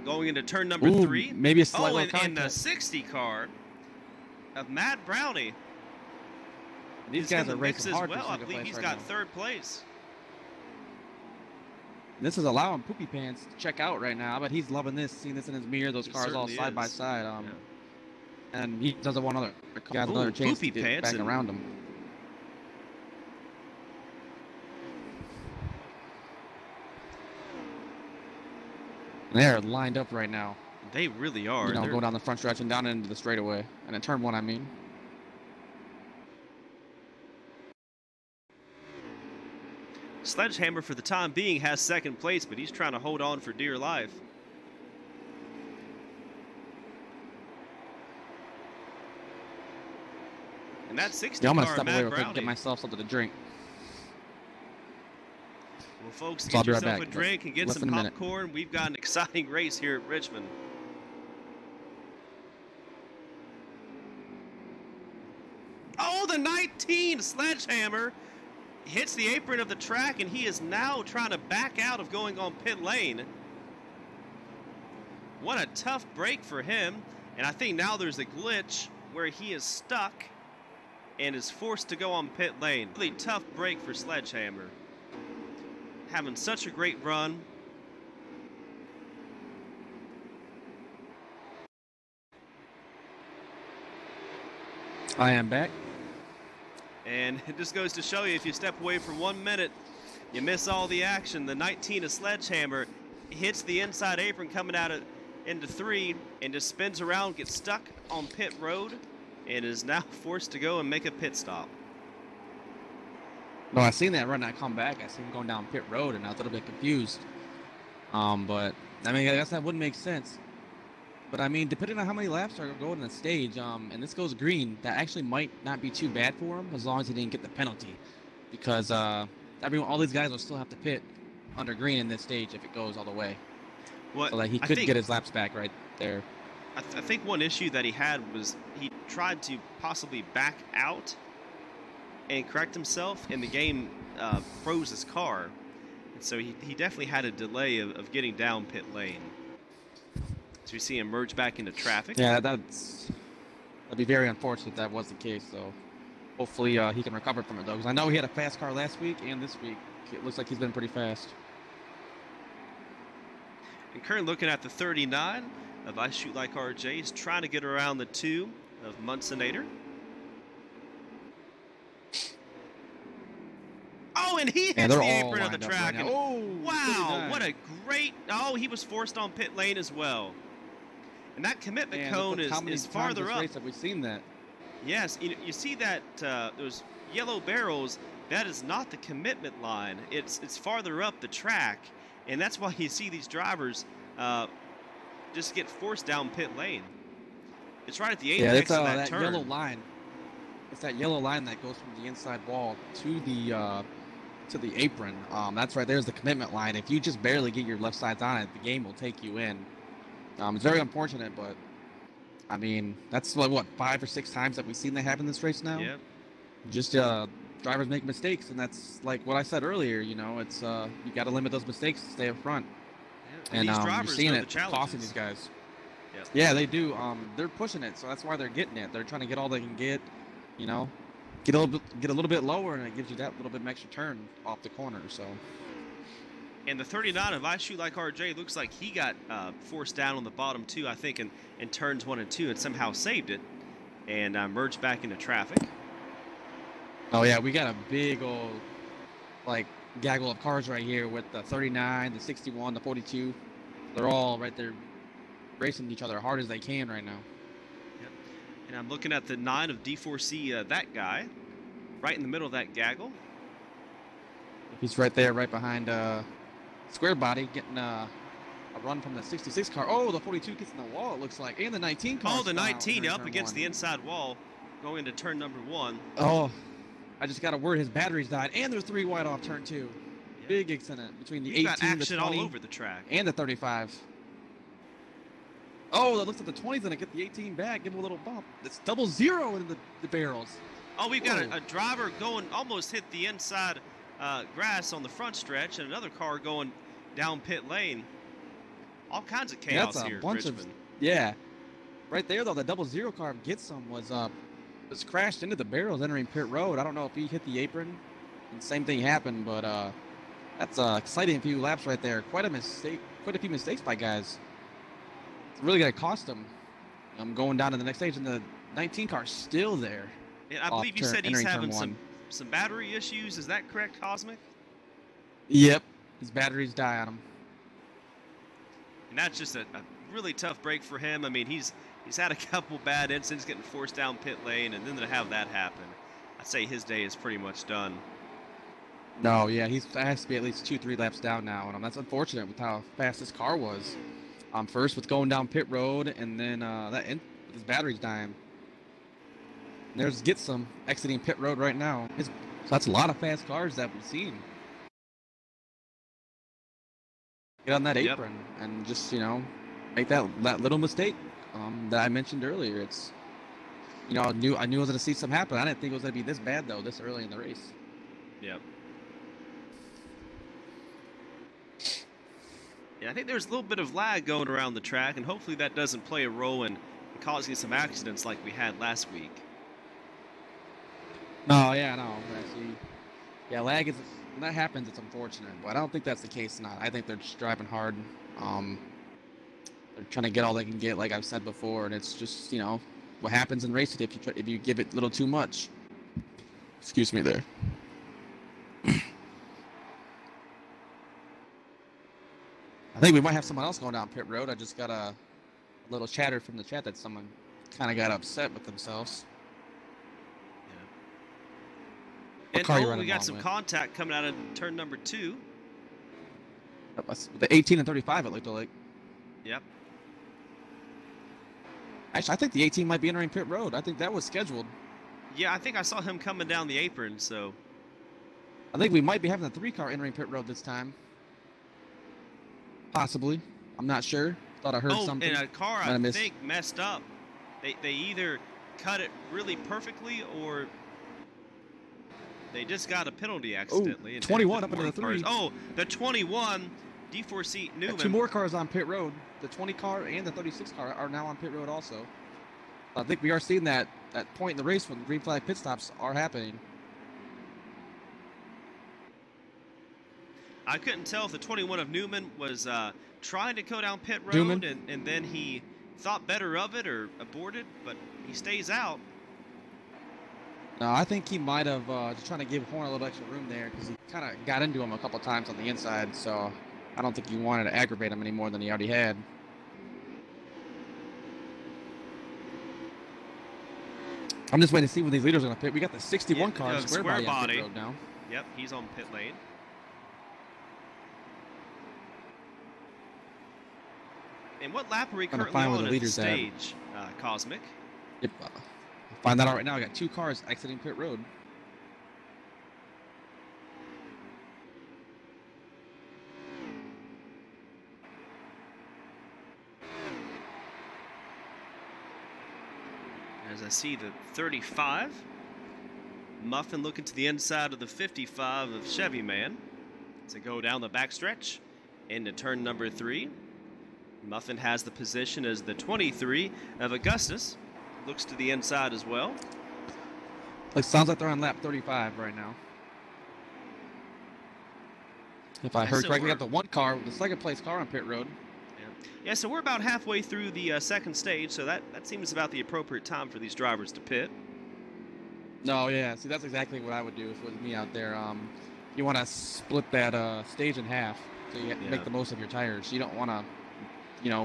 going into turn number 3. Maybe a slight and the 60 car of Matt Brownie. These guys are racing hard as well. I for believe he's got 3rd place. This is allowing Poopy Pants to check out right now, but he's loving this, seeing this in his mirror, those cars all side by side. And he doesn't want another chance to get back around him. They're lined up right now. They really are. You know, going down the front stretch and down into the straightaway. And in turn 1, I mean. Sledgehammer, for the time being, has 2nd place, but he's trying to hold on for dear life. And that 60 I'm car, going to step Matt away real Brownie. quick and get myself something to drink. Well, folks, So get yourself a drink and get some popcorn. Minute. We've got an exciting race here at Richmond. Oh, the 19 Sledgehammer hits the apron of the track, and he is now trying to back out of going on pit lane. What a tough break for him. And I think now there's a glitch where he is stuck and is forced to go on pit lane. Really tough break for Sledgehammer. Having such a great run. I am back. And it just goes to show you, if you step away for 1 minute, you miss all the action. The 19 of Sledgehammer hits the inside apron coming out into 3 and just spins around, gets stuck on pit road, and is now forced to go and make a pit stop. No, I seen that run. I come back. I seen him going down pit road, and I was a little bit confused. But I mean, I guess that wouldn't make sense. But I mean, depending on how many laps are going in the stage, and this goes green, that actually might not be too bad for him as long as he didn't get the penalty, because all these guys will still have to pit under green in this stage if it goes all the way. Well, so that he could get his laps back right there. I think one issue that he had was he tried to possibly back out and correct himself, and the game froze his car. And so he definitely had a delay of getting down pit lane. So we see him merge back into traffic. Yeah, that'd be very unfortunate if that was the case. So hopefully he can recover from it, though, because I know he had a fast car last week, and this week it looks like he's been pretty fast. And currently looking at the 39 of I Shoot Like RJ. He's trying to get around the 2 of Munsonator. Oh, and he hits the apron of the track. Right, oh, wow. What a great... Oh, he was forced on pit lane as well. And that commitment cone is farther up. Have we seen that? Yes. You see that those yellow barrels, that is not the commitment line. It's farther up the track. And that's why you see these drivers just get forced down pit lane. It's right at the apex of that turn. Yellow line. It's that yellow line that goes from the inside wall to the apron. That's right. There's the commitment line. If you just barely get your left sides on it, the game will take you in. It's very unfortunate, but I mean, that's like what 5 or 6 times that we've seen that happen in this race now. Yep. Just drivers make mistakes, and that's like what I said earlier. It's you got to limit those mistakes to stay up front, Yeah. And and these you're drivers seeing know it the costing these challenges. guys. Yep. Yeah, they do. They're pushing it, so that's why they're getting it. They're trying to get all they can get. You know, get a little bit lower, and it gives you that little bit of extra turn off the corner. So. And the 39 of I Shoot Like RJ looks like he got forced down on the bottom two, I think, in turns 1 and 2, and somehow saved it and merged back into traffic. Oh yeah, we got a big old like gaggle of cars right here with the 39, the 61, the 42. They're all right there racing each other hard as they can right now. Yep. And I'm looking at the 9 of D4C, that guy, right in the middle of that gaggle. He's right there, right behind Square Body, getting a run from the 66 car. Oh, the 42 gets in the wall, it looks like. And the 19 car. Oh, the 19 up against the inside wall going into turn number 1. Oh, I just got a word his batteries died. And there's 3 wide off turn 2. Yep. Big accident between the We've 18, got the action 20, all over the track. and the 35. Oh, that looks like the 20's going to get the 18 back, give him a little bump. It's 0-0 in the barrels. Oh, we've got a driver going, almost hit the inside grass on the front stretch, and another car going down pit lane. All kinds of chaos here at Richmond. Yeah. Right there, though, the 0-0 car of Gitsom was crashed into the barrels entering pit road. I don't know if he hit the apron. And same thing happened, but that's exciting few laps right there. Quite a few mistakes by guys. It's really going to cost them. I'm going down to the next stage, and the 19 car's still there. And I believe you said he's having some battery issues. Is that correct, Cosmic? Yep. His batteries die on him. And that's just a really tough break for him. I mean, he's had a couple bad incidents getting forced down pit lane, and then to have that happen, I'd say his day is pretty much done. No, yeah, he has to be at least 2-3 laps down now, and that's unfortunate with how fast this car was. First with going down pit road, and then with his batteries dying. And there's Gitsom exiting pit road right now. So that's a lot of fast cars that we've seen. Get on that apron and just, make that little mistake that I mentioned earlier. It's, I knew I was going to see something happen. I didn't think it was going to be this bad, though, this early in the race. Yep. Yeah, I think there's a little bit of lag going around the track, and hopefully that doesn't play a role in causing some accidents like we had last week. No, yeah, no. Yeah, lag is, when that happens, it's unfortunate, but I don't think that's the case now. I think they're just driving hard. They're trying to get all they can get, like I've said before, and it's just, what happens in racing if you give it a little too much. Excuse me there. I think we might have someone else going down pit road. I just got a little chatter from the chat that someone kind of got upset with themselves. Yeah. And we got some contact coming out of turn number 2. The 18 and 35, it looked like. Yep. Actually, I think the 18 might be entering pit road. I think that was scheduled. Yeah, I think I saw him coming down the apron, so. I think we might be having the 3 car entering pit road this time. Possibly. I'm not sure. Thought I heard something. And a car, I think, messed up. They either cut it really perfectly or they just got a penalty accidentally. 21 up into the 3. Oh, the 21 D4C Newman. 2 more cars on pit road. The 20 car and the 36 car are now on pit road also. I think we are seeing that point in the race when green flag pit stops are happening. I couldn't tell if the 21 of Newman was trying to go down pit road and then he thought better of it or aborted, but he stays out. No, I think he might have just trying to give Horn a little extra room there because he kind of got into him a couple times on the inside, so I don't think he wanted to aggravate him any more than he already had. I'm just waiting to see when these leaders are going to pit. We got the 61 car square body on pit road now. Yep, he's on pit lane. And what lap are we currently on at the stage, Cosmic? Yep. I'll find that out right now. I got 2 cars exiting pit road. As I see the 35. Muffin looking to the inside of the 55 of Chevy Man to go down the backstretch into turn number 3. Muffin has the position as the 23 of Augustus. Looks to the inside as well. It sounds like they're on lap 35 right now. If I heard correctly, got the the second place car on pit road. Yeah, so we're about halfway through the second stage, so that seems about the appropriate time for these drivers to pit. No, yeah, see, that's exactly what I would do if it was me out there. You want to split that stage in half so you make the most of your tires. You don't want to,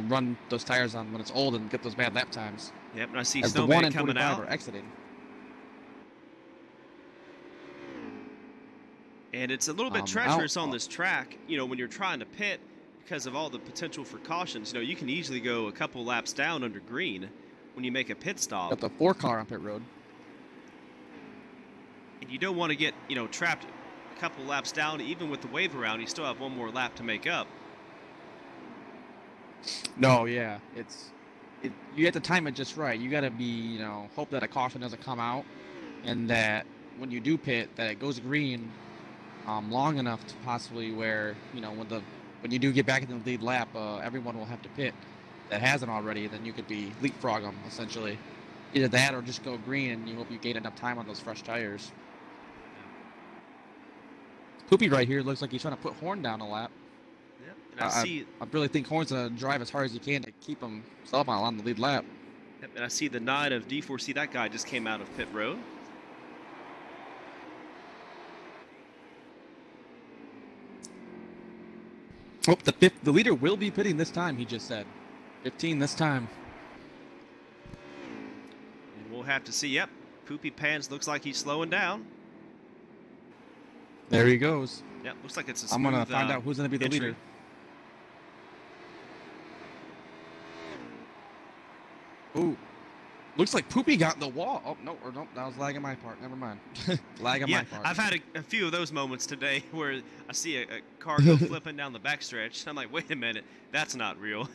run those tires on when it's old and get those bad lap times. Yep, and I see As the 1 and 45 are exiting. And it's a little bit treacherous on this track, when you're trying to pit because of all the potential for cautions. You can easily go a couple laps down under green when you make a pit stop. Got the 4 car on pit road. And you don't want to get, trapped a couple laps down. Even with the wave around, you still have one more lap to make up. No, yeah. You have to time it just right. You got to be, hope that a caution doesn't come out and that when you do pit, that it goes green long enough to possibly where, when you do get back into the lead lap, everyone will have to pit that hasn't already, then you could be leapfrog them, essentially. Either that or just go green and you hope you gain enough time on those fresh tires. Poopy right here looks like he's trying to put Horn down a lap. Yep, and I really think Horn's going to drive as hard as he can to keep himself on the lead lap. Yep, and I see the 9 of D4C. That guy just came out of pit road. Oh, the leader will be pitting this time, he just said. 15 this time. And we'll have to see. Yep, Poopy Pants looks like he's slowing down. There he goes. Yep, looks like it's a smooth, I'm going to find out who's going to be the leader. Ooh. Looks like Poopy got in the wall. Oh, no, that was lagging my part. Never mind. Lag on my part. I've had a few of those moments today where I see a car go flipping down the backstretch. I'm like, wait a minute, that's not real.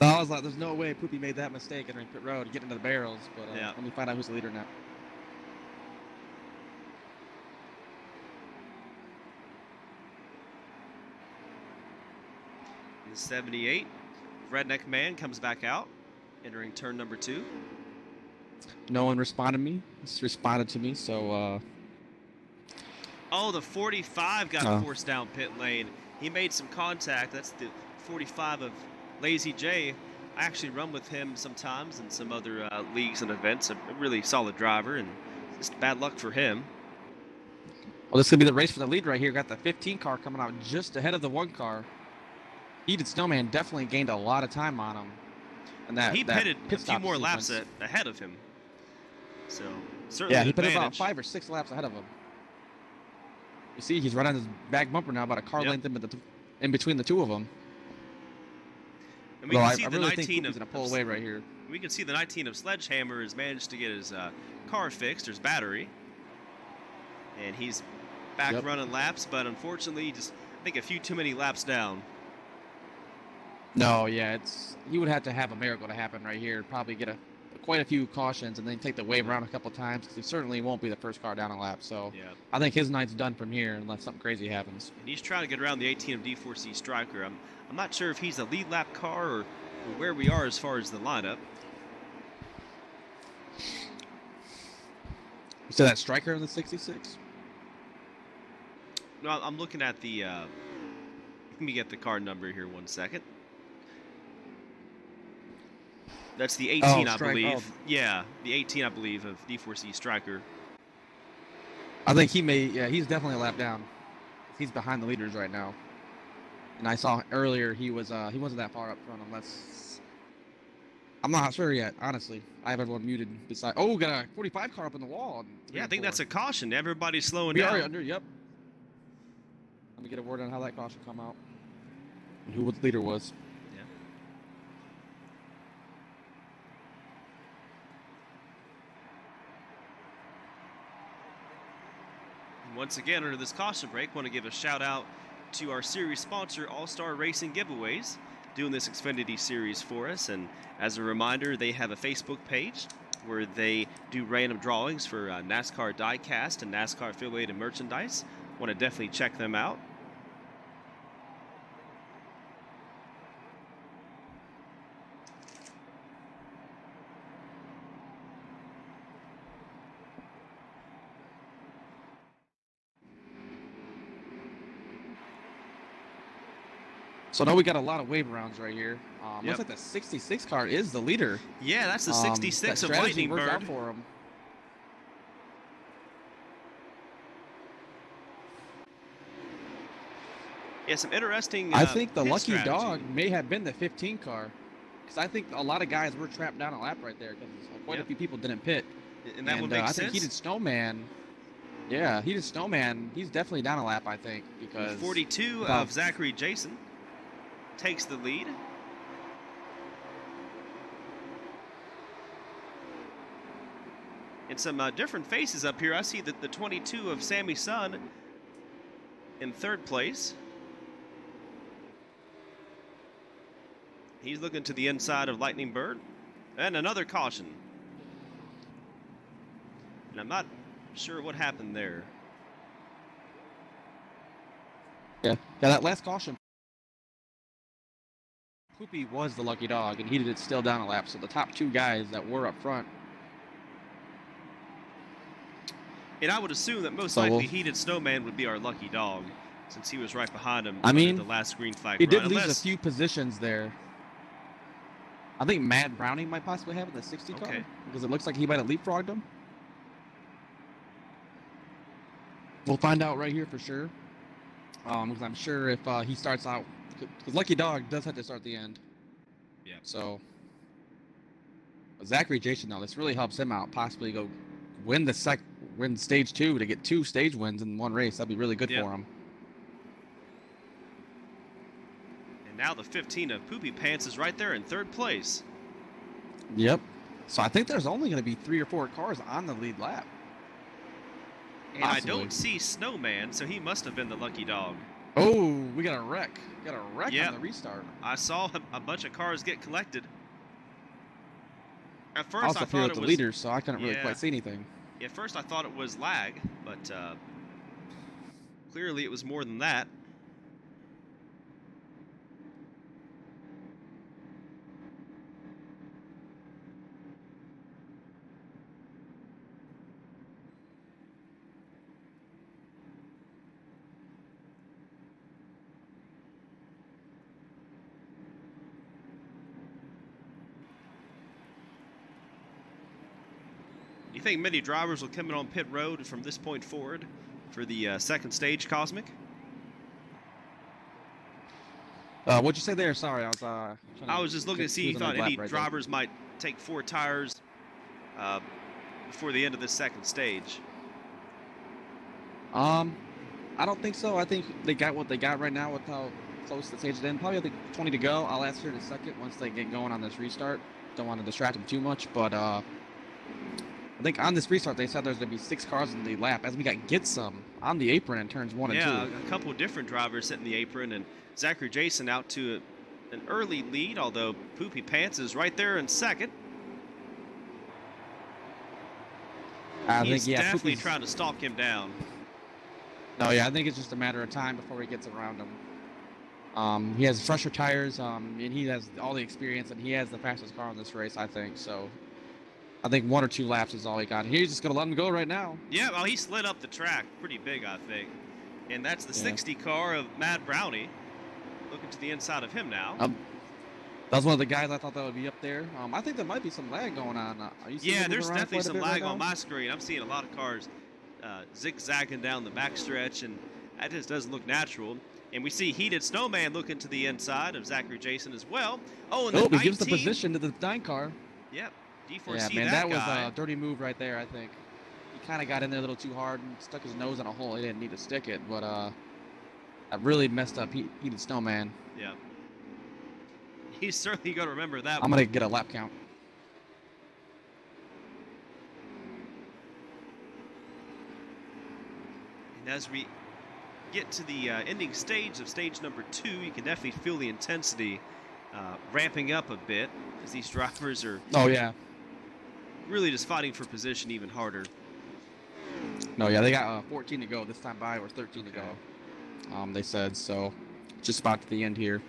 I was like, there's no way Poopy made that mistake entering pit road to get into the barrels. But let me find out who's the leader now. In 78, Redneck Man comes back out, entering turn number 2. No one responded to me, so Oh, the 45 got forced down pit lane. He made some contact. That's the 45 of Lazy J. I actually run with him sometimes in some other leagues and events. A really solid driver, and just bad luck for him. Well, this could be the race for the lead right here. Got the 15 car coming out just ahead of the 1 car. Heated Snowman definitely gained a lot of time on him. And he pitted a few more laps ahead of him. So, certainly he pitted about 5 or 6 laps ahead of him. You see, he's right on his back bumper now, about a car length in between the two of them. And we can see the really 19 think he's going to pull away right here. We can see the 19 of Sledgehammer has managed to get his car fixed, his battery. And he's back running laps, but unfortunately, just I think a few too many laps down. No, yeah, he would have to have a miracle to happen right here. Probably get quite a few cautions and then take the wave around a couple times, because he certainly won't be the first car down a lap. So I think his night's done from here unless something crazy happens. And he's trying to get around the 18 of D4C Striker. I'm not sure if he's a lead lap car or where we are as far as the lineup. You said that Striker in the 66? No, I'm looking at the. Let me get the car number here 1 second. That's the 18, I believe. Oh. Yeah, the 18, I believe, of D4C Striker. I think he's definitely a lap down. He's behind the leaders right now. And I saw earlier he wasn't that far up front unless... I'm not sure yet, honestly. I have everyone muted beside... Oh, got a 45 car up in the wall. Yeah, I think that's a caution. Everybody's slowing down. We are under, yep. Let me get a word on how that caution come out. And who the leader was. Once again, under this caution break, want to give a shout out to our series sponsor, All-Star Racing Giveaways, doing this Xfinity series for us. And as a reminder, they have a Facebook page, where they do random drawings for NASCAR diecast and NASCAR affiliated merchandise. Want to definitely check them out. So now we got a lot of wave rounds right here. Yep. Looks like the 66 car is the leader. Yeah, that's the 66 that of Lightning worked Bird. out for him. Yeah, some interesting. I think the pit lucky strategy. dog may have been the 15 car, because I think a lot of guys were trapped down a lap right there because quite a few people didn't pit. And that would make I sense. think Heated Snowman. Yeah, Heated Snowman. He's definitely down a lap, I think, because 42 of Zachary Jason takes the lead. And some different faces up here. I see that the 22 of Sammy Sun in third place. He's looking to the inside of Lightning Bird. And another caution. And I'm not sure what happened there. Yeah, that last caution. Poopy was the lucky dog, and Heated it still down a lap. So the top two guys that were up front. And I would assume that most likely Heated Snowman would be our lucky dog, since he was right behind him. I mean, the last green flag. He did lose a few positions there. I think Matt Browning might possibly have it, the 60 car, because it looks like he might have leapfrogged him. We'll find out right here for sure. Because I'm sure if he starts out, because Lucky Dog does have to start the end. Yeah. So Zachary Jason, though, this really helps him out. Possibly go win win stage 2 to get 2 stage wins in one race. That'd be really good for him. And now the 15 of Poopy Pants is right there in third place. Yep. So I think there's only going to be 3 or 4 cars on the lead lap. And I don't see Snowman, so he must have been the lucky dog. Oh, we got a wreck. Got a wreck on the restart. I saw a bunch of cars get collected. At first, I also I thought it the was leaders, so I couldn't really quite see anything. At first, I thought it was lag, but clearly it was more than that. You think many drivers will come in on pit road from this point forward for the second stage, Cosmic? What'd you say there? Sorry, I was just looking to see if you thought any drivers might take 4 tires before the end of this second stage. I don't think so. I think they got what they got right now with how close the stage is in. Probably I think 20 to go. I'll ask here in a second once they get going on this restart. Don't want to distract them too much, but I think on this restart they said there's going to be 6 cars in the lap as we got get some on the apron in turns 1 and 2. Yeah, a couple of different drivers sitting the apron, and Zachary Jason out to an early lead, although Poopy Pants is right there in second. He's definitely trying to stalk him down. No, yeah, I think it's just a matter of time before he gets around him. He has fresher tires, and he has all the experience, and he has the fastest car in this race, I think. So I think 1 or 2 laps is all he got. He's just going to let him go right now. Yeah, well, he slid up the track pretty big, I think. And that's the 60 car of Matt Brownie. Looking to the inside of him now. That was one of the guys I thought that would be up there. I think there might be some lag going on. Are you seeing there's definitely some lag right on my screen. I'm seeing a lot of cars zigzagging down the backstretch, and that just doesn't look natural. And we see Heated Snowman looking to the inside of Zachary Jason as well. Oh, and he gives the position to the 9 car. Yep, D4C. Yeah, man, that was a dirty move right there, I think. He kind of got in there a little too hard and stuck his nose in a hole. He didn't need to stick it, but that really messed up Heated Snowman. Yeah. He's certainly going to remember that I'm going to get a lap count. And as we get to the ending stage of stage number 2, you can definitely feel the intensity ramping up a bit as these drivers are really just fighting for position even harder. No, yeah, they got 14 to go this time by, or 13 to go. They said so. Just about to the end here.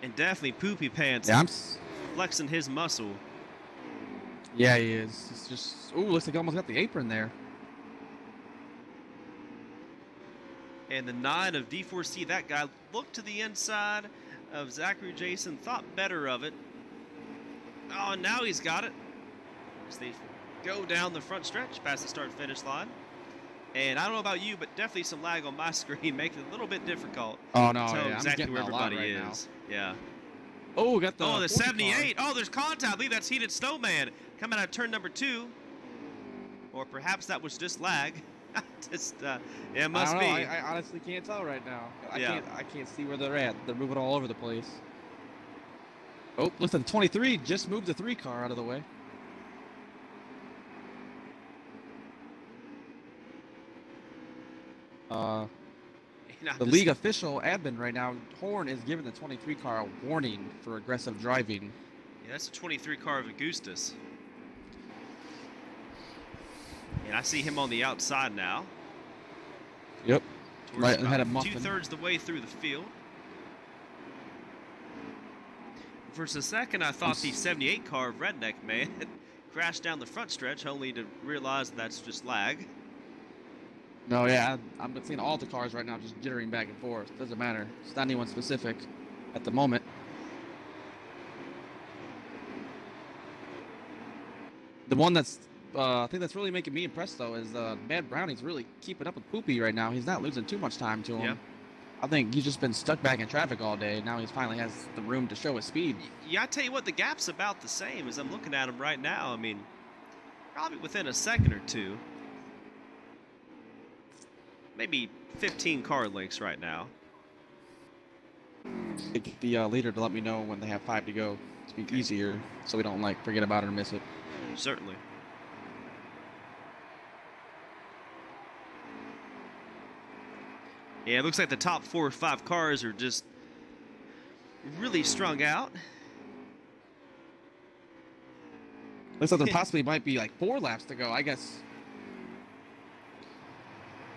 And definitely Poopy Pants flexing his muscle. Yeah, he is. It's just, ooh, looks like he almost got the apron there. And the 9 of D4C, that guy looked to the inside of Zachary Jason, thought better of it. Oh, and now he's got it. As they go down the front stretch past the start-finish line. And I don't know about you, but definitely some lag on my screen, making it a little bit difficult. Oh, no, to tell yeah, exactly where everybody right is. Now. Yeah. Oh, got the. Oh, the 78. Car. Oh, there's contact. I believe that's Heated Snowman coming out of turn number 2. Or perhaps that was just lag. Just, yeah, it must be. I honestly can't tell right now. I can't see where they're at. They're moving all over the place. Oh, listen, 23 just moved the 3 car out of the way. The league official admin right now, Horn, is giving the 23 car a warning for aggressive driving. Yeah, that's a 23 car of Augustus. And I see him on the outside now. Yep. Right ahead of Muffin. 2/3 the way through the field. For a second, I thought the 78 car of Redneck Man crashed down the front stretch, only to realize that's just lag. No, yeah, I'm seeing all the cars right now just jittering back and forth. Doesn't matter. It's not anyone specific at the moment. The one that's, I think that's really making me impressed, though, is Mad Brownie's really keeping up with Poopy right now. He's not losing too much time to him. Yep. I think he's just been stuck back in traffic all day. Now he finally has the room to show his speed. Yeah, I tell you what, the gap's about the same as I'm looking at him right now. I mean, probably within a second or two. Maybe 15 car lengths right now. Get the leader to let me know when they have 5 to go. To be easier, so we don't like forget about it or miss it. Certainly. Yeah, it looks like the top 4 or 5 cars are just really strung out. Looks like there possibly might be like 4 laps to go, I guess.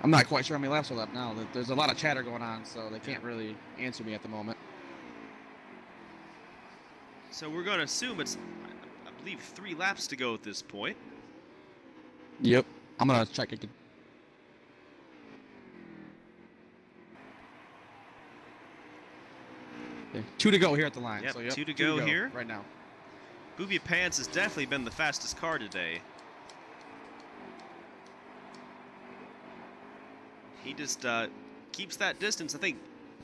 I'm not quite sure how many laps are left now. There's a lot of chatter going on, so they can't really answer me at the moment. So we're going to assume it's, I believe, 3 laps to go at this point. Yep. I'm going to check again. Okay. 2 to go here at the line. Yep, so, 2 to go here. Right now. Poopy Pants has definitely been the fastest car today. He just keeps that distance, I think,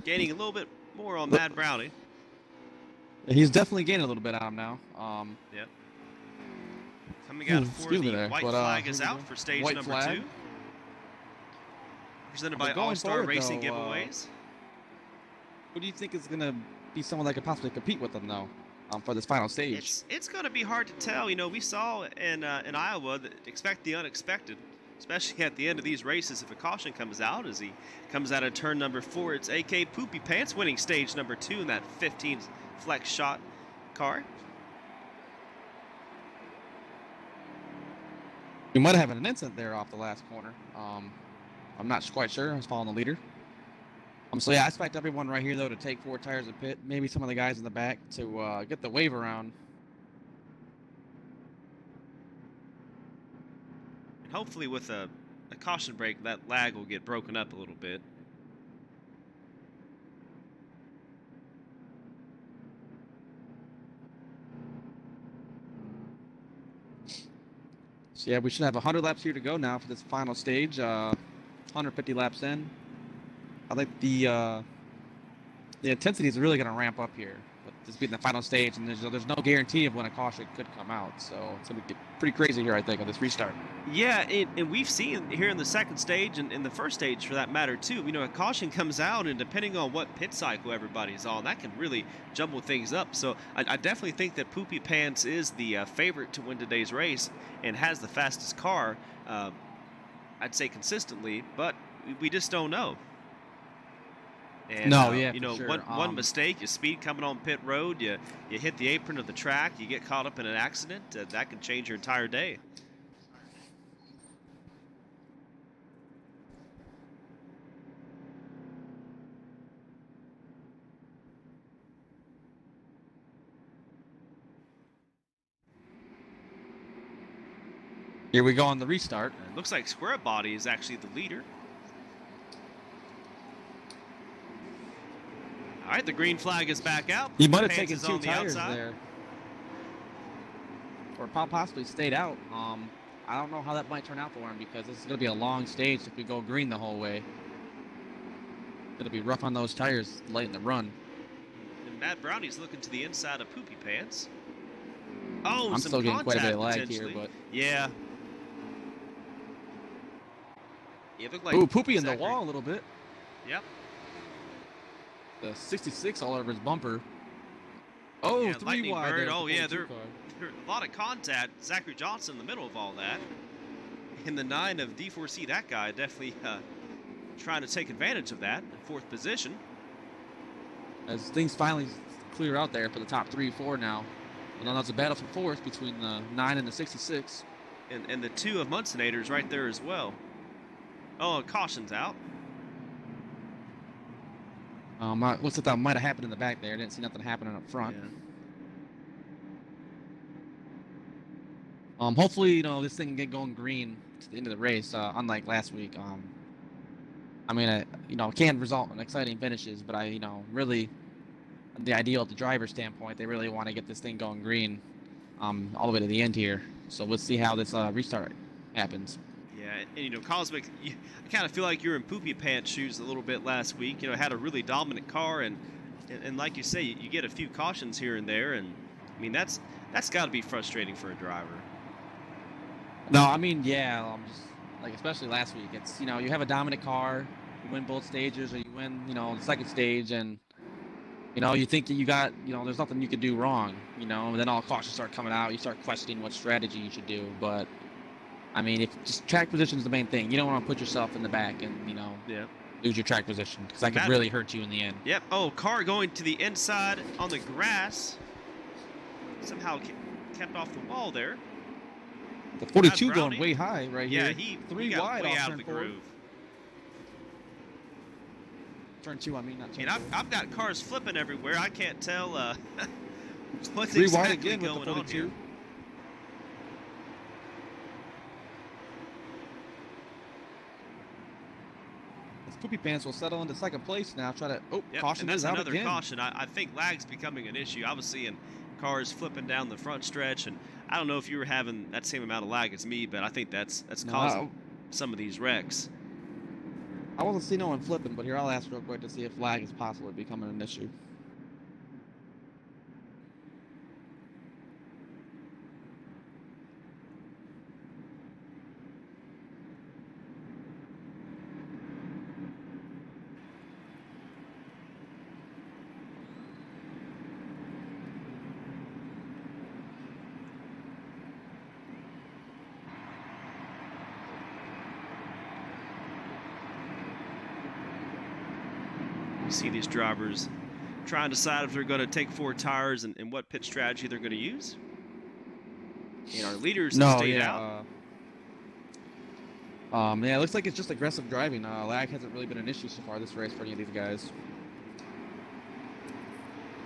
gaining a little bit more on Mad Brownie. He's definitely gaining a little bit on him now. Yep. Coming out of 4, the white flag is out for stage number 2. Presented by All-Star Racing Giveaways. Who do you think is going to be someone that could possibly compete with them, though, for this final stage? It's going to be hard to tell. You know, we saw in Iowa that expect the unexpected, especially at the end of these races if a caution comes out. As he comes out of turn number 4, it's AK Poopy Pants winning stage number 2 in that 15 flex shot car. We might have an incident there off the last corner. I'm not quite sure. I was following the leader. So yeah, I expect everyone right here though to take 4 tires of pit. Maybe some of the guys in the back to get the wave around. And hopefully with a caution brake, that lag will get broken up a little bit. So yeah, we should have 100 laps here to go now for this final stage. 150 laps in. I think the intensity is really going to ramp up here with this being the final stage, and there's no guarantee of when a caution could come out. So it's going to get pretty crazy here, I think, on this restart. Yeah, and we've seen here in the second stage and in the first stage, for that matter, too. You know, a caution comes out, and depending on what pit cycle everybody's on, that can really jumble things up. So I definitely think that Poopy Pants is the favorite to win today's race and has the fastest car, I'd say consistently, but we just don't know. And No, yeah, you for know, sure. one mistake, you speed coming on pit road, you hit the apron of the track, you get caught up in an accident, that can change your entire day. Here we go on the restart. It looks like Square Body is actually the leader. All right, the green flag is back out. He might have Pants taken is 2 on the tires outside. there. Or possibly stayed out. I don't know how that might turn out for him because this is going to be a long stage if we go green the whole way. It'll be rough on those tires late in the run. And Matt Brownie's looking to the inside of Poopy Pants. Oh, I'm some still getting quite a bit of contact lag here, potentially. but Yeah. It looked like ooh, Poopy in the Zachary. wall a little bit. Yep. The 66 all over his bumper. Oh, Yeah, 3 Lightning wide. Bird. There with Oh the yeah, 42 there's car. a lot of contact. Zachary Johnson in the middle of all that. In the 9 of D4C, that guy definitely trying to take advantage of that in 4th position. As things finally clear out there for the top 3, 4 now. And then there's a battle for 4th between the 9 and the 66. And the 2 of Muncinators right there as well. Oh, caution's out. Looks like that might have happened in the back there. Didn't see nothing happening up front. Yeah. Hopefully, you know, this thing can get going green to the end of the race, unlike last week. I mean, you know, it can result in exciting finishes, but you know, really, the ideal at the driver's standpoint, they really want to get this thing going green, all the way to the end here. So let's see how this restart happens. Yeah, and you know, Cosmic, I kind of feel like you're in Poopy Pants shoes a little bit last week. You know, had a really dominant car, and like you say, you get a few cautions here and there, and I mean that's got to be frustrating for a driver. No, I mean, yeah, just like especially last week, it's, you know, you have a dominant car, you win both stages, or you win, you know, the second stage, and you know, you think that you got, you know, there's nothing you could do wrong, you know, and then all cautions start coming out, you start questioning what strategy you should do, but I mean, if just track position is the main thing. You don't want to put yourself in the back and, you know, lose your track position because that could really hurt you in the end. Yep. Oh, car going to the inside on the grass. Somehow kept off the wall there. The 42 going way high right here. Yeah, he 3 got wide way off out turn of the 4. groove. Turn 2, I mean, not turn And 4. I've got cars flipping everywhere. I can't tell what's 3 exactly wide again going with the 42. on here. Poopy Pants will settle into second place now. Try to caution and that's is out another again. caution. I think lag's becoming an issue. I was seeing cars flipping down the front stretch, and I don't know if you were having that same amount of lag as me, but I think that's causing some of these wrecks. I wasn't seeing no one flipping, but here I'll ask real quick to see if lag is possibly becoming an issue. You see these drivers trying to decide if they're going to take 4 tires and what pit strategy they're going to use. And our leaders stayed out. Yeah, it looks like it's just aggressive driving. Lag hasn't really been an issue so far this race for any of these guys.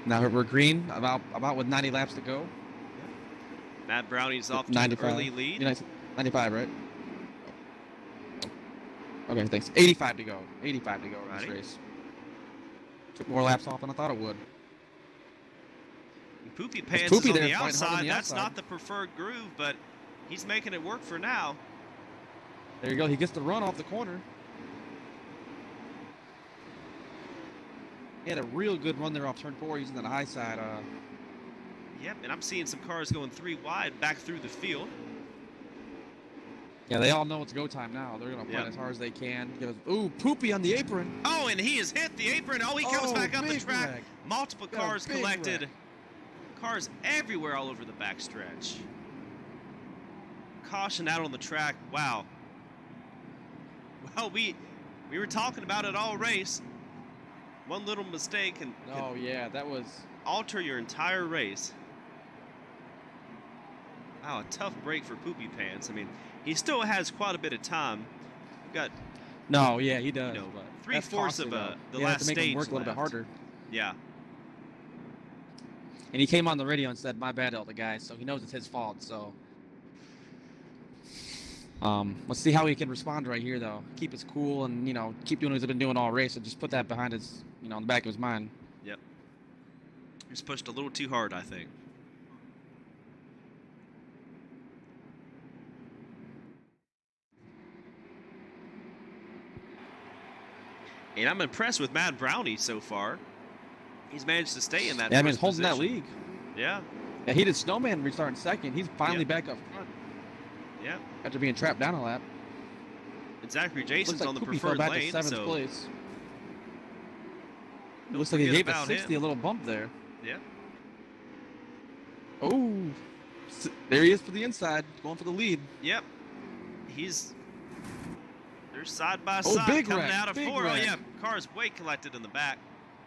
Now we're green, about with 90 laps to go. Matt Browning's off to an early lead. 95, right? Okay, thanks. 85 to go. 85 to go in this race. Took more laps off than I thought it would. And Poopy Pants is on the outside. That's not the preferred groove, but he's making it work for now. There you go. He gets the run off the corner. He had a real good run there off turn 4 using that high side. Yep, and I'm seeing some cars going 3 wide back through the field. Yeah, they all know it's go time now. They're going to fight as hard as they can. Ooh, Poopy on the apron. Oh, and he has hit the apron. Oh, he comes back up the track. Wreck. Multiple cars collected. Cars everywhere all over the backstretch. Caution out on the track. Wow. Well, we were talking about it all race. One little mistake can Oh yeah, that was. alter your entire race. Wow, a tough break for Poopy Pants. I mean, he still has quite a bit of time. We've got, No, yeah, he does. you know, But that's 3/4 costly, of though. the You have last to make him stage work a little bit left. harder. Yeah. And he came on the radio and said, "My bad, all the guys." So he knows it's his fault. So, let's see how he can respond right here, though. Keep his cool and keep doing what he's been doing all race, and just put that behind his, in the back of his mind. Yep. He's pushed a little too hard, I think. And I'm impressed with Matt Brownie so far. He's managed to stay in that. Yeah, I mean, mean, holding position. that lead. Yeah. Yeah, he did Snowman restarting second. He's finally back up front. Yeah. After being trapped down a lap. And Zachary Jason's Looks like on the Poopy preferred fell back lane, to 7th so place. don't Looks like he forget gave a about 60 him. a little bump there. Yeah. Oh, there he is for the inside, going for the lead. Yep. They're side by Oh, side big coming wreck, out of big 4. wreck. Oh yeah, car's way collected in the back.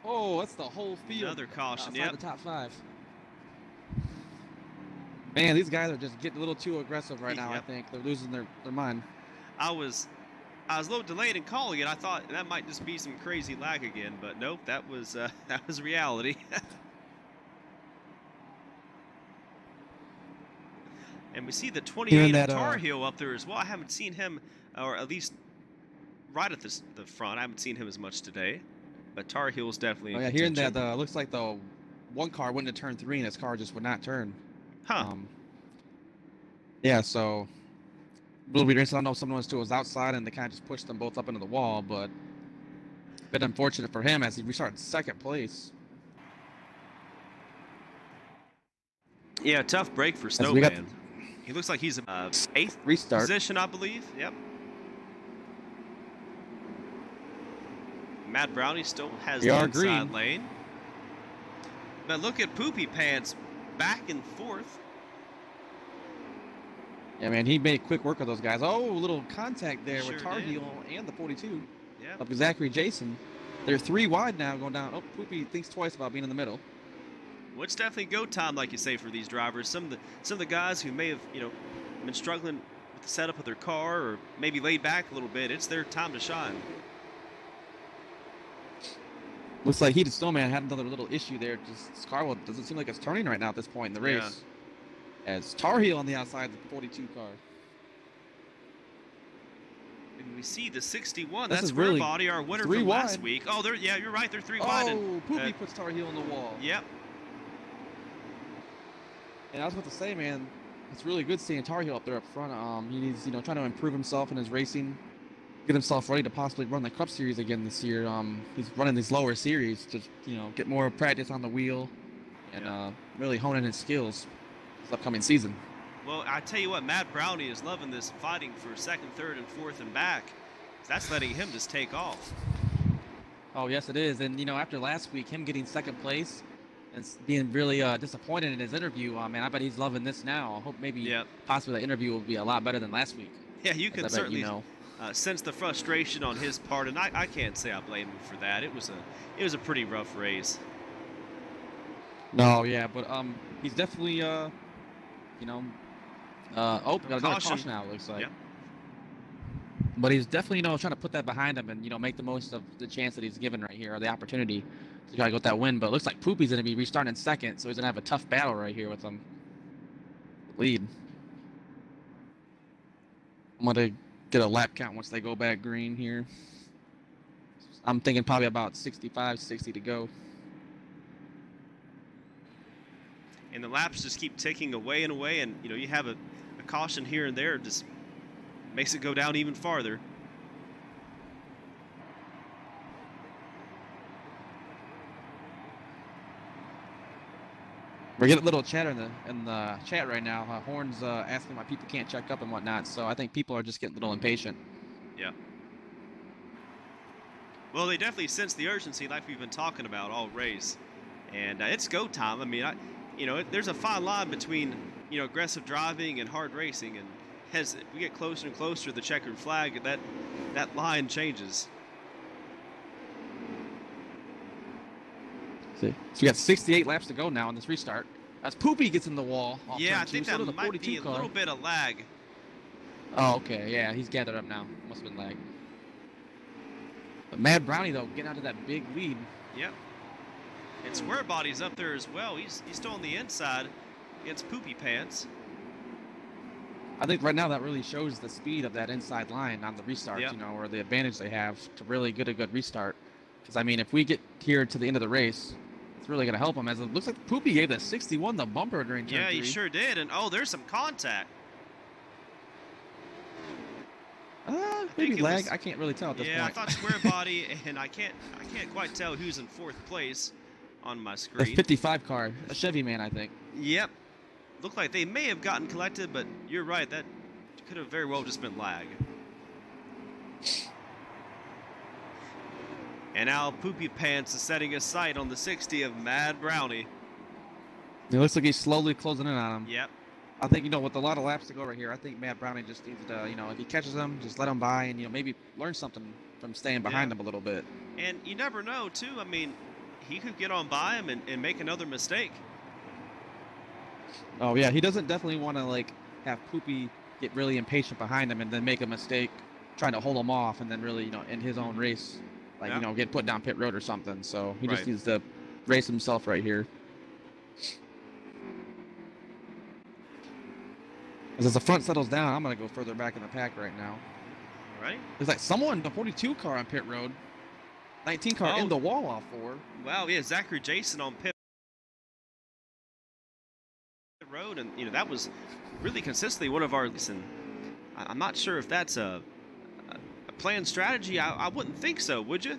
Oh, that's the whole field. Another caution. Outside Yep. the top 5. Man, these guys are just getting a little too aggressive right now. I Yep. think they're losing their mind. I was a little delayed in calling it. I thought that might just be some crazy lag again, but nope, that was reality. And we see the 28 of Tar Heel up there as well. I haven't seen him, or at least right at the front. I haven't seen him as much today, but Tar Heel's definitely. Oh yeah, hearing that looks like the one car went into turn 3 and his car just would not turn. Huh. Yeah, so a little bit interesting. I don't know if someone was outside and they kind of just pushed them both up into the wall, but a bit unfortunate for him as he restarted 2nd place. Yeah, tough break for Snowman. He looks like he's 8th restart position, I believe. Yep. Matt Brownie still has the inside lane. But look at Poopy Pants back and forth. Yeah, man, he made quick work of those guys. Oh, a little contact there with Tar did. Heel and the 42. Yeah. Up Zachary Jason. They're 3 wide now going down. Oh, Poopy thinks twice about being in the middle. Well, it's definitely go time, like you say, for these drivers. Some of the guys who may have been struggling with the setup of their car or maybe laid back a little bit. It's their time to shine. Looks like Heated Snowman had another little issue there. Just his car doesn't seem like it's turning right now at this point in the race. As Tar Heel on the outside of the 42 car. And we see the 61. This That's is really body, our winner from last week. Oh, you're right. They're 3 wide. Oh, Poopy puts Tar Heel on the wall. Yep. And I was about to say, man, it's really good seeing Tar Heel up there up front. He needs, trying to improve himself in his racing, get himself ready to possibly run the Cup Series again this year. He's running these lower series to, get more practice on the wheel and really honing his skills this upcoming season. Well, I tell you what, Matt Brownie is loving this fighting for 2nd, 3rd, and 4th and back. That's letting him just take off. Oh, yes, it is. And, after last week, him getting 2nd place and being really disappointed in his interview, man, I bet he's loving this now. I hope maybe possibly the interview will be a lot better than last week. Yeah, you can certainly sense the frustration on his part, and I can't say I blame him for that. It was a pretty rough race. No, yeah, but he's definitely got another caution now, it looks like. Yeah. But he's definitely trying to put that behind him and make the most of the chance that he's given right here, or the opportunity to try to get that win. But it looks like Poopy's going to be restarting in 2nd, so he's going to have a tough battle right here with him. Lead. I'm going to get a lap count once they go back green here. I'm thinking probably about 65, 60 to go. And the laps just keep ticking away and away, and you have a caution here and there, just makes it go down even farther. We're getting a little chatter in the chat right now. Horn's asking why people can't check up and whatnot, so I think people are just getting a little impatient. Yeah. Well, they definitely sense the urgency like we've been talking about all race. And it's go time. I mean, there's a fine line between, aggressive driving and hard racing. And as we get closer and closer to the checkered flag, that line changes. So we got 68 laps to go now on this restart. As Poopy gets in the wall. Yeah, I think so that might be a little bit of lag. Oh, okay. Yeah, he's gathered up now. Must have been lag. But Mad Brownie, though, getting out to that big lead. Yep. And Square Body's up there as well. He's still on the inside against Poopy Pants. I think right now that really shows the speed of that inside line on the restart, Yep. you know, or the advantage they have to really get a good restart. Because, I mean, if we get here to the end of the race, it's really going to help them. As it looks like Poopy gave that 61 the bumper during turn 3. Yeah, he sure did. And, oh, there's some contact. Maybe lag. I can't really tell at this point. Yeah, I thought Square Body, and I can't quite tell who's in 4th place on my screen. The 55 car, a Chevy man, I think. Yep. Looked like they may have gotten collected, but you're right. That could have very well just been lag. And now Poopy Pants is setting a sight on the 60 of Mad Brownie. It looks like he's slowly closing in on him. Yep. I think, you know, with a lot of laps to go right here, I think Mad Brownie just needs to, you know, if he catches him, just let him by and, you know, maybe learn something from staying behind him a little bit. And you never know, too. I mean, he could get on by him and make another mistake. Oh, yeah. He doesn't definitely want to, like, have Poopy get really impatient behind him and then make a mistake trying to hold him off and then really, you know, end his own race. Like, you know, get put down pit road or something. So he just needs to race himself right here. As the front settles down, I'm going to go further back in the pack right now. All right. There's like someone, the 42 car on pit road. 19 car in the wall off 4. Wow, yeah, Zachary Jason on pit road. And, you know, that was really consistently one of our... And I'm not sure if that's a planned strategy. I wouldn't think so, would you?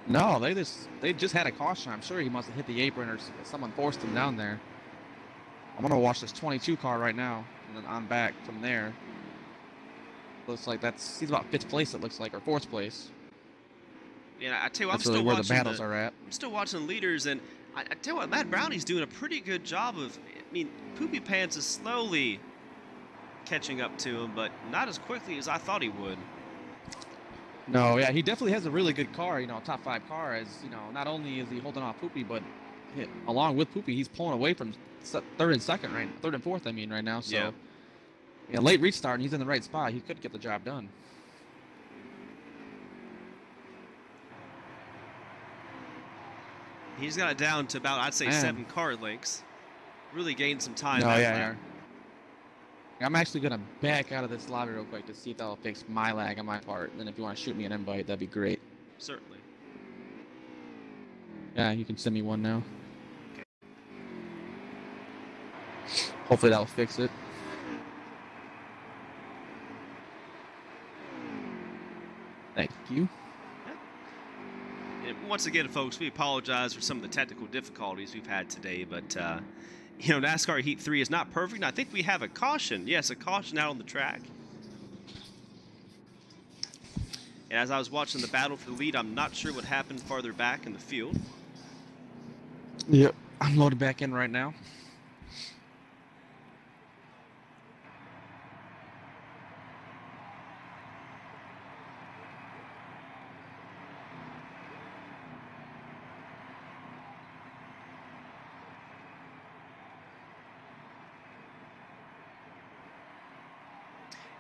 No, they just had a caution. I'm sure he must have hit the apron or someone forced him down there. I'm going to watch this 22 car right now, and then on back from there. Looks like he's about 5th place, it looks like, or 4th place. Yeah, I tell you, that's I'm really still where watching the battles are at. I'm still watching the leaders, and I tell you what, Matt Brownie's doing a pretty good job of, I mean, Poopy Pants is slowly catching up to him, but not as quickly as I thought he would. No, yeah, he definitely has a really good car, you know, top 5 car, as, you know, not only is he holding off Poopy, but along with Poopy, he's pulling away from 3rd and 2nd, right? 3rd and 4th, I mean, right now. So, yeah, late restart, and he's in the right spot. He could get the job done. He's got it down to about, I'd say, 7 car lengths. Really gained some time. Oh, yeah. I'm actually going to back out of this lobby real quick to see if that'll fix my lag on my part. And then if you want to shoot me an invite, that'd be great. Certainly. Yeah, you can send me one now. Okay. Hopefully that'll fix it. Thank you. And once again, folks, we apologize for some of the technical difficulties we've had today, but you know, NASCAR Heat 3 is not perfect, and I think we have a caution. Yes, a caution out on the track. And as I was watching the battle for the lead, I'm not sure what happened farther back in the field. Yep, I'm loaded back in right now.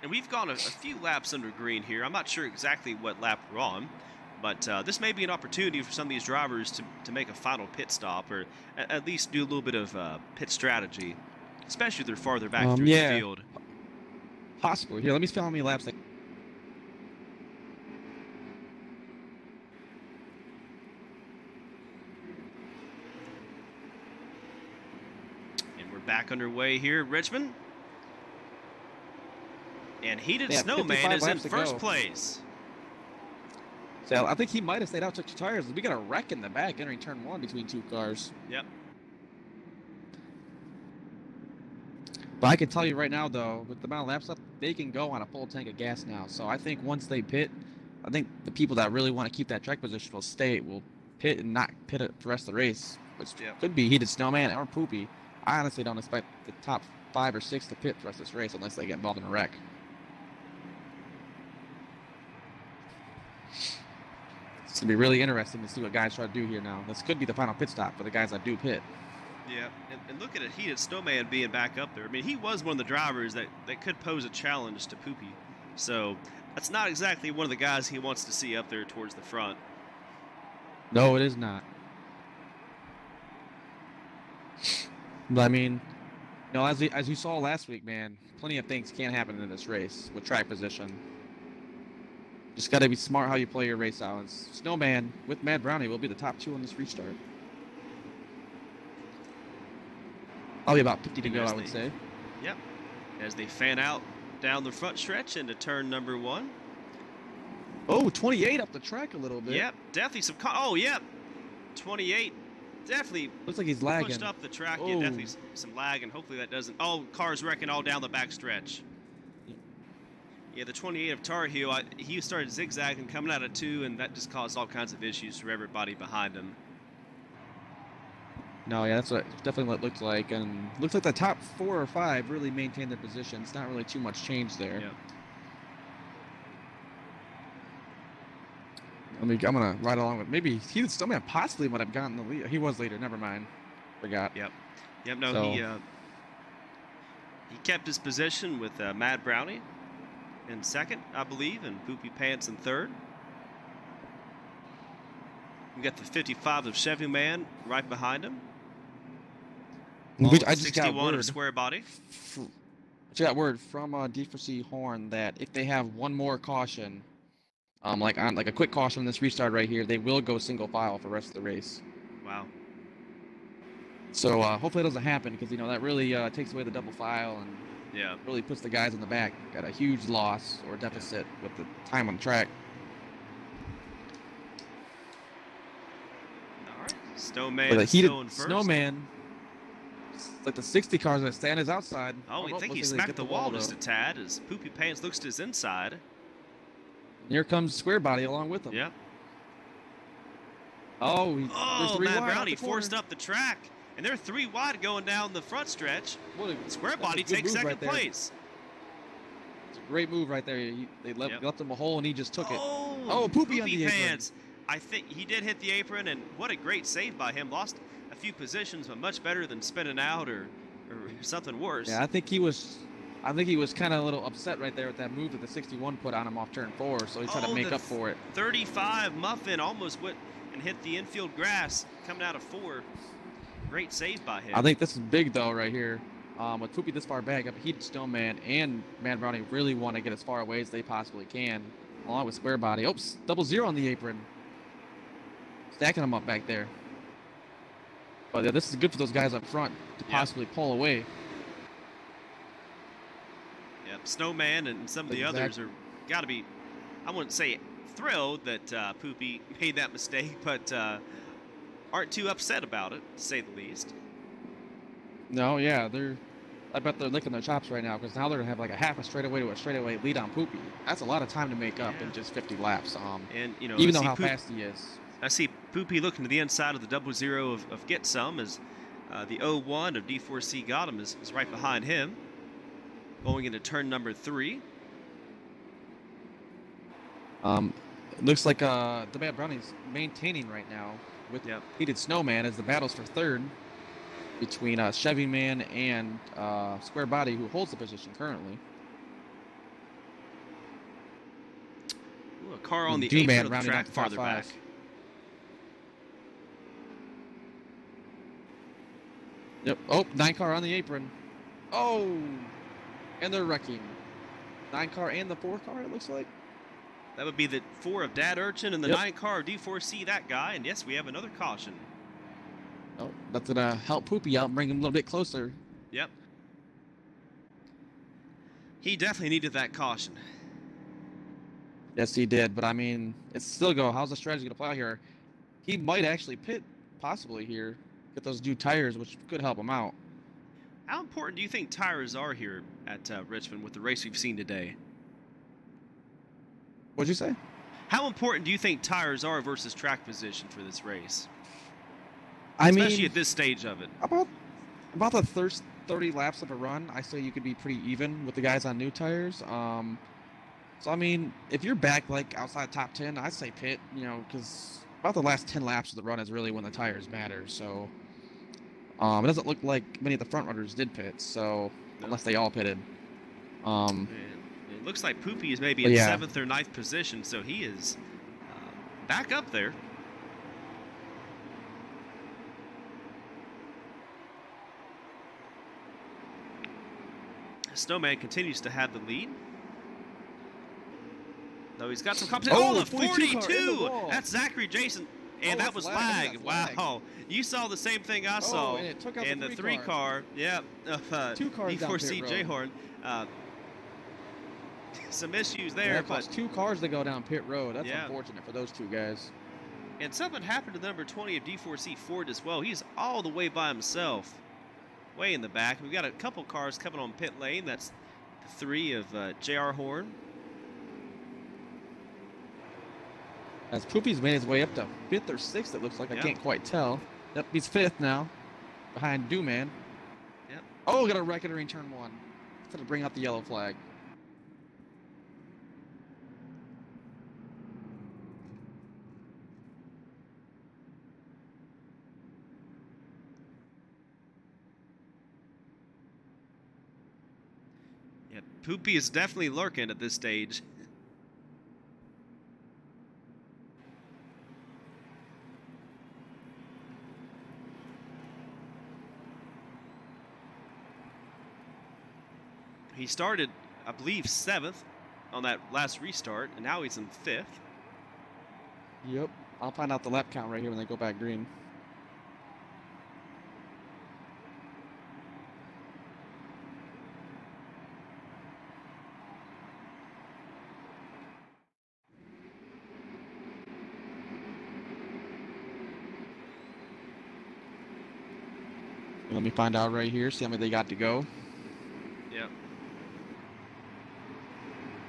And we've gone a few laps under green here. I'm not sure exactly what lap we're on, but this may be an opportunity for some of these drivers to make a final pit stop, or at least do a little bit of pit strategy, especially if they're farther back through the field. Possible. Here, let me see how many laps. And we're back underway here at Richmond. And Heated Snowman is in first place. So I think he might have stayed out, took 2 tires. We got a wreck in the back entering turn 1 between 2 cars. Yep. But I can tell you right now, though, with the amount of laps left, they can go on a full tank of gas now. So I think once they pit, I think the people that really want to keep that track position will pit and not pit it for the rest of the race, which could be Heated Snowman or Poopy. I honestly don't expect the top 5 or 6 to pit for the rest of this race unless they get involved in a wreck. It's going to be really interesting to see what guys try to do here now. This could be the final pit stop for the guys that do pit. Yeah, and look at a heated Snowman being back up there. I mean, he was one of the drivers that could pose a challenge to Poopy. So that's not exactly one of the guys he wants to see up there towards the front. No, it is not. But I mean, you know, as you saw last week, man, plenty of things can happen in this race with track position. Just got to be smart how you play your race out. Snowman with Mad Brownie will be the top 2 on this restart. Probably about 50 to go, I would say. Yep. As they fan out down the front stretch into turn number 1. Oh, 28 up the track a little bit. Yep, definitely some. Oh, yep. 28. Definitely. Looks like he's lagging. Pushed up the track. Oh. Yeah, definitely some lag, and hopefully that doesn't. Oh, cars wrecking all down the back stretch. Yeah, the 28 of Tar Heel, he started zigzagging coming out of 2, and that just caused all kinds of issues for everybody behind him. No, yeah, that's definitely what it looks like, and looks like the top 4 or 5 really maintain their positions. Not really too much change there. Yeah. I'm gonna ride along with maybe he Snowman possibly might have gotten the lead. He was later. Never mind. Forgot. Yep. No, so, he kept his position with Mad Brownie in 2nd, I believe, and Poopy Pants in 3rd. We got the 55 of Chevy Man right behind him. I just got word. Of Square Body. I just got word from D4C Horn that if they have one more caution, like a quick caution on this restart right here, they will go single file for the rest of the race. Wow. So hopefully it doesn't happen, because you know that really takes away the double file and really puts the guys in the back at a huge loss or deficit with the time on the track. All right. Snowman But a heated still in first. Snowman, like the 60 cars that stand is outside. Oh, I think he smacked the wall just a tad as Poopy Pants looks to his inside. Here comes Square Body along with him. Yeah. Oh, Mad Brownie forced up the track, and they're 3 wide going down the front stretch. Square Body takes 2nd place. It's a great move right there. They left him a hole, and he just took it. Oh, Poopy on the Pants. I think he did hit the apron, and what a great save by him. Lost a few positions, but much better than spinning out or something worse. Yeah, I think he was kind of a little upset right there with that move that the 61 put on him off turn 4, so he tried to make up for it. 35 Muffin almost went and hit the infield grass coming out of 4. Great save by him. I think this is big though right here. With Poopy this far back, up heated Snowman and Mad Brownie really want to get as far away as they possibly can, along with Square Body. Oops, 0 on the apron. Stacking them up back there. But yeah, this is good for those guys up front to possibly pull away. Yep, Snowman and some of the others are got to be, I wouldn't say thrilled that Poopy made that mistake, but aren't too upset about it, to say the least. No, yeah, I bet they're licking their chops right now, because now they're gonna have like a half a straightaway to a straightaway lead on Poopy. That's a lot of time to make up in just 50 laps. And you know, even though how fast he is. I see Poopy looking to the inside of the 00 of Get Some as the 01 of D4C got him is right behind him, going into turn number 3. It looks like the Mad Brownie's maintaining right now with Heated Snowman as the battles for 3rd between Chevy Man and Square Body, who holds the position currently. Ooh, a car on the apron of the track farther back. Yep. Oh, 9 car on the apron. Oh, and they're wrecking. 9 car and the 4 car, it looks like. That would be the 4 of Dad Urchin and the 9 car of D4C, that guy. And yes, we have another caution. Oh, that's going to help Poopy out and bring him a little bit closer. Yep. He definitely needed that caution. Yes, he did. But, I mean, it's still go. How's the strategy going to play out here? He might actually pit, possibly here, get those new tires, which could help him out. How important do you think tires are here at Richmond with the race we've seen today? What'd you say? How important do you think tires are versus track position for this race? Especially at this stage of it. About the first 30 laps of a run, I say you could be pretty even with the guys on new tires. So I mean, if you're back like outside top 10, I'd say pit. You know, because about the last 10 laps of the run is really when the tires matter. So it doesn't look like many of the front runners did pit. So No. unless they all pitted. And it looks like Poopy is maybe in 7th or 9th position, so he is back up there. Snowman continues to have the lead. Though he's got some competition. Oh, the 42! That's Zachary Jason. And that was lag. Wow. You saw the same thing I saw. And it took out the 3 car. Yeah. Two cars D4C J-Horn. Some issues there. That cost 2 cars to go down pit road. That's unfortunate for those 2 guys. And something happened to the number 20 of D4C Ford as well. He's all the way by himself. Way in the back. We've got a couple cars coming on pit lane. That's the 3 of JR Horn. As Poopy's made his way up to 5th or 6th, it looks like. I can't quite tell. Yep, he's 5th now, behind Dooman. Yep. Oh, got a wreck during turn 1. Instead of bring out the yellow flag. Yeah, Poopy is definitely lurking at this stage. He started, I believe, 7th on that last restart, and now he's in 5th. Yep. I'll find out the lap count right here when they go back green. Let me find out right here, see how many they got to go. Yep.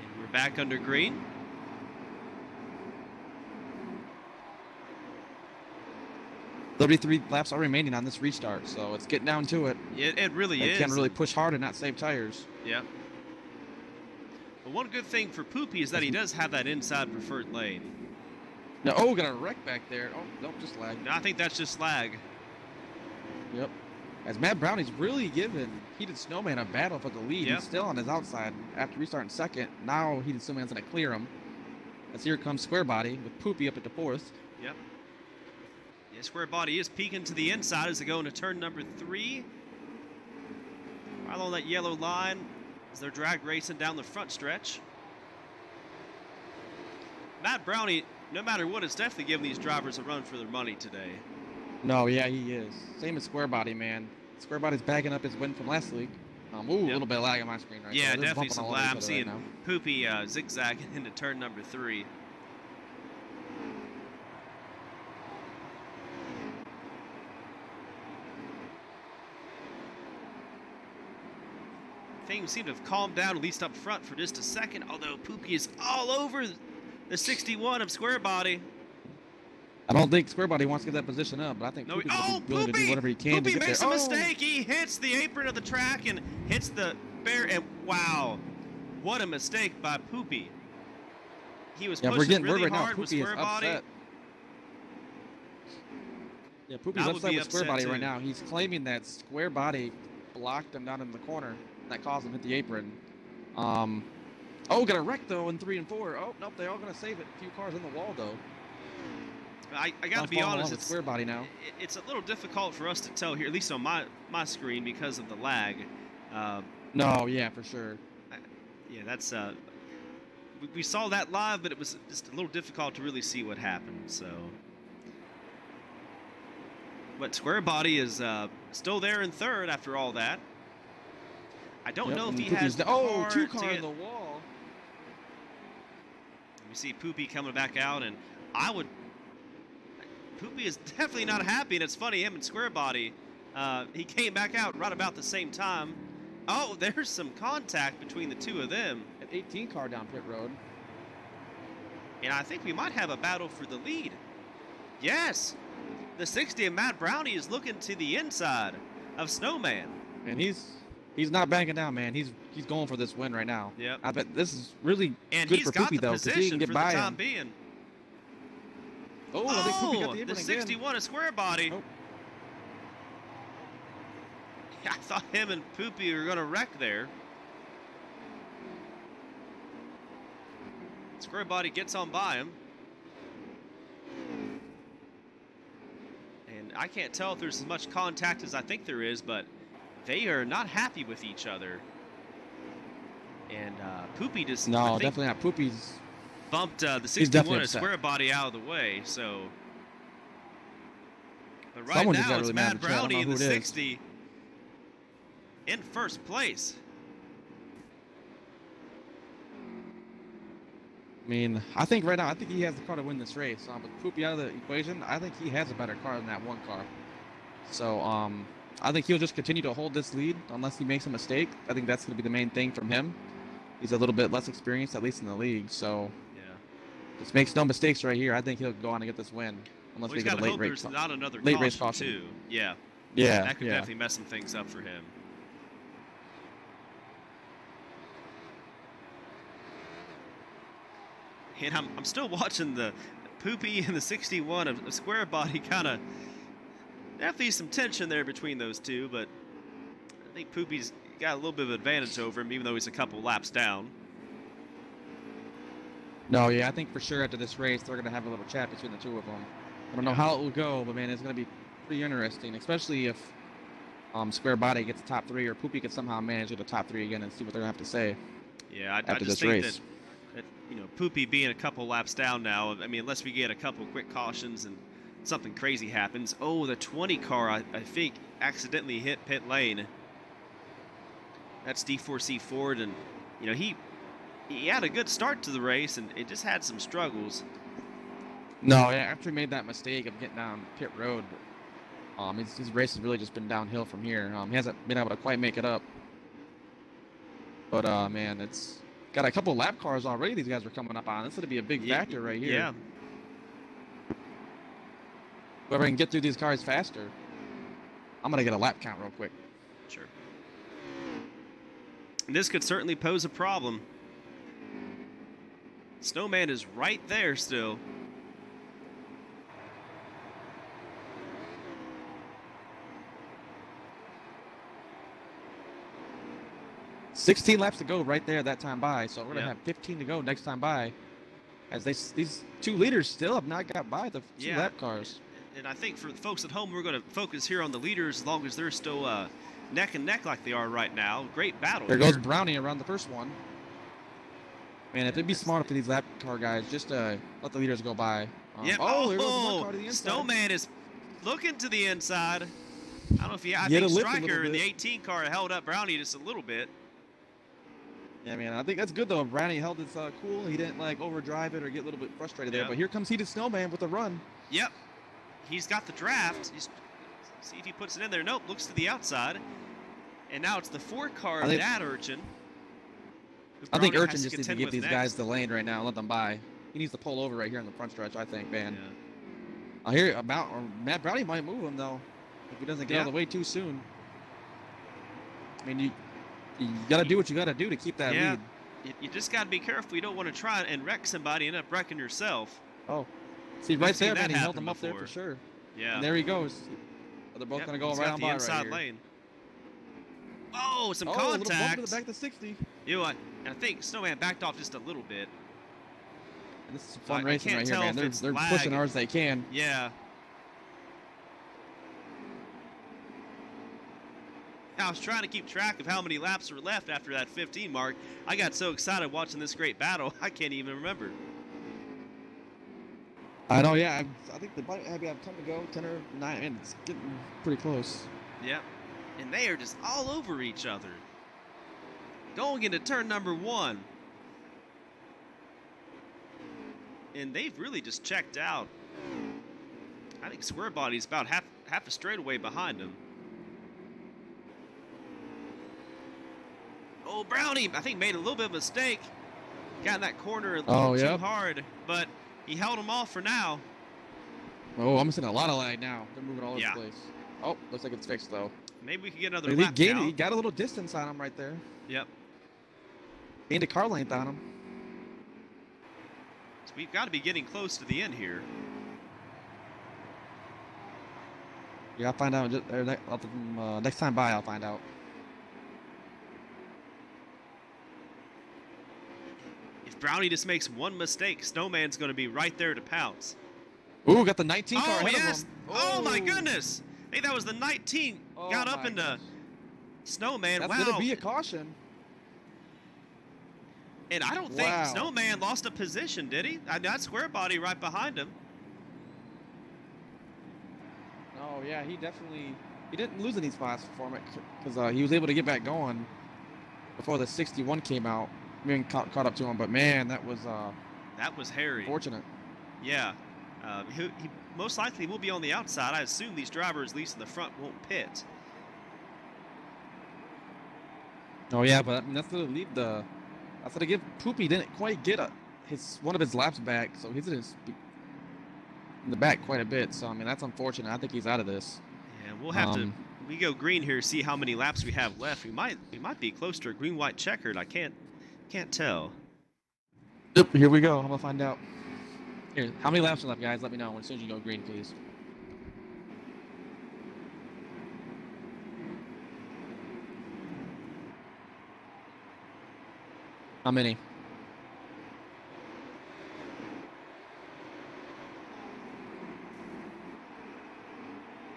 And we're back under green. There'll be 3 laps all remaining on this restart, so it's getting down to it. It really is. They can't really push hard and not save tires. Yeah. But one good thing for Poopy is that he does have that inside preferred lane. Now, oh, got a wreck back there. Oh, nope, just lag. No, I think that's just lag. Yep. As Matt Brownie's really given Heated Snowman a battle for the lead. He's still on his outside after restarting 2nd. Now Heated Snowman's going to clear him. As here comes Square Body with Poopy up at the 4th. Yep. Yeah, Square Body is peeking to the inside as they go into turn number 3. Right along that yellow line as they're drag racing down the front stretch. Matt Brownie, no matter what, is definitely giving these drivers a run for their money today. No, yeah, he is. Same as Square Body, man. Square Body's bagging up his win from last week. A little bit of lag on my screen right now. Yeah, so definitely some lag. I'm seeing Poopy zigzagging into turn number 3. Things seem to have calmed down, at least up front, for just a second, although Poopy is all over the 61 of Square Body. I don't think Square Body wants to get that position up, but I think Poopy's willing to do whatever he can to get there. Poopy makes a mistake. He hits the apron of the track and hits the bear. And wow, what a mistake by Poopy. He was pushing really hard with Square Body. Yeah, Poopy's upset with Square Body right now. He's claiming that Square Body blocked him down in the corner. That caused him to hit the apron. Oh, got a wreck, though, in 3 and 4. Oh, nope, they're all going to save it. A few cars on the wall, though. I got to be honest, it's Square Body now. It's a little difficult for us to tell here, at least on my screen, because of the lag. No, yeah, for sure. Yeah, that's we saw that live, but it was just a little difficult to really see what happened. So, but Square Body is still there in 3rd after all that. I don't know if he has the car 2 cars on the wall. We see Poopy coming back out, and Poopy is definitely not happy, and it's funny, him and Square Body, he came back out right about the same time. Oh, there's some contact between the 2 of them. An 18 car down pit road. And I think we might have a battle for the lead. Yes, the 60 of Matt Brownie is looking to the inside of Snowman. And he's He's not backing down, man. He's going for this win right now. Yep. I bet this is really And good he's for got Poopy the though, because he position can get for the by time him. being. Oh, I think Poopy got the apron 61 again. a square body. Oh. I thought him and Poopy were going to wreck there. Square body gets on by him. And I can't tell if there's as much contact as I think there is, but they are not happy with each other. And Poopy just definitely not. Poopy's bumped the 61 a square body out of the way. So, but right Someone now it's really Mad Brownie in the 60 is. in first place. I mean, I think right now, I think he has the car to win this race. With Poopy out of the equation, I think he has a better car than that one car. So, I think he'll just continue to hold this lead unless he makes a mistake. I think that's going to be the main thing from him. He's a little bit less experienced, at least in the league. So, yeah, just makes no mistakes right here. I think he'll go on and get this win. Unless we get a late race. Not another late race caution too. Yeah. Yeah. That could definitely mess some things up for him. And I'm still watching the Poopy and the 61 of square body kind of definitely some tension there between those two, but I think Poopy's got a little bit of advantage over him, even though he's a couple laps down. No, yeah, I think for sure after this race they're going to have a little chat between the two of them. I don't know how it will go, but man, it's going to be pretty interesting, especially if Square Body gets the top 3 or Poopy can somehow manage to the top 3 again and see what they're going to have to say. Yeah, I after just this think race. that you know, Poopy being a couple laps down now, I mean, unless we get a couple quick cautions and something crazy happens. Oh, the 20 car, I think, accidentally hit pit lane. That's D4C Ford, and you know, he had a good start to the race, and it just had some struggles. No, yeah, after he made that mistake of getting down pit road, his race has really just been downhill from here. He hasn't been able to quite make it up. But man, it's got a couple lap cars already. These guys are coming up on. This is gonna be a big factor right here. Yeah. Whoever can get through these cars faster. I'm gonna get a lap count real quick. Sure. And this could certainly pose a problem. Snowman is right there still. $16 laps to go right there that time by, so we're gonna have 15 to go next time by. As these two leaders still have not got by the two lap cars. And I think for the folks at home, we're going to focus here on the leaders as long as they're still neck and neck like they are right now. Great battle. There goes Brownie around the first one. Man, if it'd be smart for these lap car guys, just let the leaders go by. Yep. Oh, there goes one car to the inside. Snowman is looking to the inside. I don't know if I think Stryker in the 18 car held up Brownie just a little bit. Yeah, man, I think that's good though. Brownie held his cool. He didn't like overdrive it or get a little bit frustrated there. But here comes Heated Snowman with a run. Yep. He's got the draft. See if he puts it in there. Nope, looks to the outside. And now it's the 4 car of that Urchin. I think Urchin just needs to give these guys the lane right now and let them by. He needs to pull over right here in the front stretch, I think, man. Yeah. I hear about Matt Brownie might move him though if he doesn't get out of the way too soon. I mean, you got to do what you got to do to keep that lead. You just got to be careful. You don't want to try and wreck somebody and end up wrecking yourself. Oh. See, right there, man, he held him up there for sure. Yeah. And there he goes. They're both going to go right on by right inside here. lane. Oh, some contact. A little bump to the back to 60. You know what? I think Snowman backed off just a little bit. And this is fun racing right here, man. They're pushing hard as they can. Yeah. I was trying to keep track of how many laps were left after that 15 mark. I got so excited watching this great battle, I can't even remember. I know, yeah. I think they might have 10 to go, 10 or 9, and it's getting pretty close. Yeah. And they are just all over each other. Going into turn number 1. And they've really just checked out. I think Square Body's about half a straightaway behind him. Oh, Brownie, I think, made a little bit of a mistake. Got in that corner a little too hard, but he held him off for now. Oh, I'm seeing a lot of lag now. They're moving all over the place. Oh, looks like it's fixed, though. Maybe we can get another He lap now. He got a little distance on him right there. Yep. Gained a car length on him. So we've got to be getting close to the end here. Yeah, I'll find out. Next time by, I'll find out. If Brownie just makes one mistake, Snowman's going to be right there to pounce. Ooh, got the 19 car Oh, ahead yes. of him. Oh, my goodness. Hey, that was the 19. Got up into gosh. Snowman. That's wow. going to be a caution. And I don't think Snowman lost a position, did he? That square body right behind him. Oh, yeah, he didn't lose any spots for him because he was able to get back going before the 61 came out. I mean, caught up to him, but man, that was hairy. Fortunate. Yeah. He most likely will be on the outside. I assume these drivers, at least in the front, won't pit. Oh, yeah, but I mean, that's going to leave that's going to give Poopy didn't quite get one of his laps back, so he's in the back quite a bit. So, I mean, that's unfortunate. I think he's out of this. Yeah, we'll have to. We go green here, see how many laps we have left. We might be close to a green-white checkered. I can't tell. Yep, here we go. I'm gonna find out. Here, how many laps are left, guys? Let me know as soon as you go green, please. How many?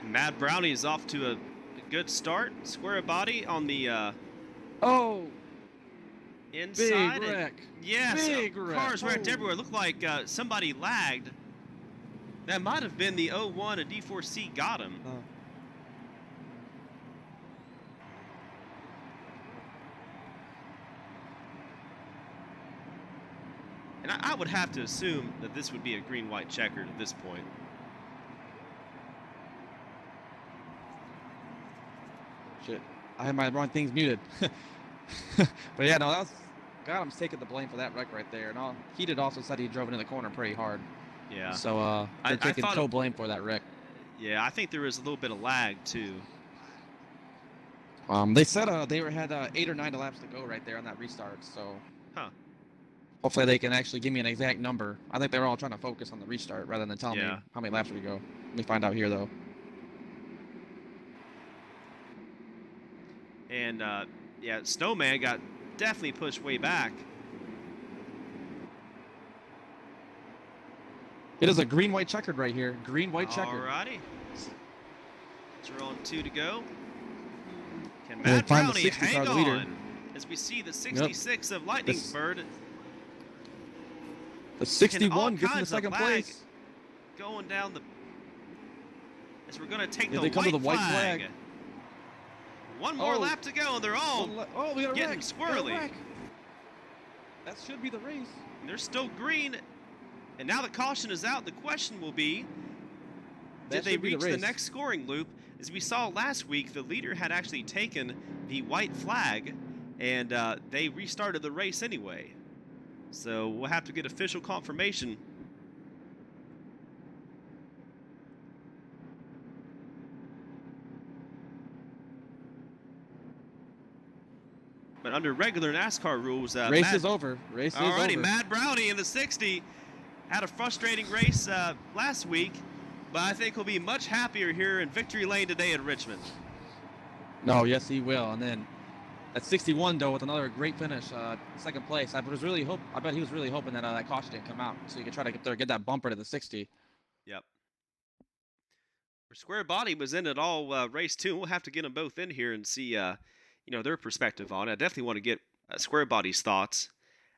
Mad Brownie is off to a good start. Square body on the inside. Big wreck. Yes, big wreck. Cars wrecked everywhere. Looked like somebody lagged. That might have been the 01, a D4C got him. And I would have to assume that this would be a green-white checkered at this point. Shit, I had my wrong things muted. But yeah, no, I'm taking the blame for that wreck right there. And he did also said he drove into the corner pretty hard. Yeah. So they're taking co-blame for that wreck. Yeah, I think there was a little bit of lag too. They said they had 8 or 9 laps to go right there on that restart. So. Huh. Hopefully they can actually give me an exact number. I think they were all trying to focus on the restart rather than telling me how many laps we go. Let me find out here though. And yeah, Snowman got definitely pushed way back. It is a green-white checkered right here. Green-white checkered. Alrighty. So we're on 2 to go. Can Mad Brownie hang on as we see the 66 of Lightning Bird. The 61 gets in the second place. Going down the... As we're going to take the white flag. One more lap to go, and they're all we got a getting squirrely. That should be the race. And they're still green. And now the caution is out. The question will be, did they reach the next scoring loop? As we saw last week, the leader had actually taken the white flag, and they restarted the race anyway. So we'll have to get official confirmation. But under regular NASCAR rules, race is over. Race is over. Alrighty, Mad Brownie in the 60 had a frustrating race last week, but I think he'll be much happier here in Victory Lane today at Richmond. No, yes, he will. And then at 61, though, with another great finish, second place. I bet he was really hoping that that caution didn't come out, so he could try to get that bumper to the 60. Yep. Square Body was in it all race 2. We'll have to get them both in here and see, their perspective on it. I definitely want to get Square Body's thoughts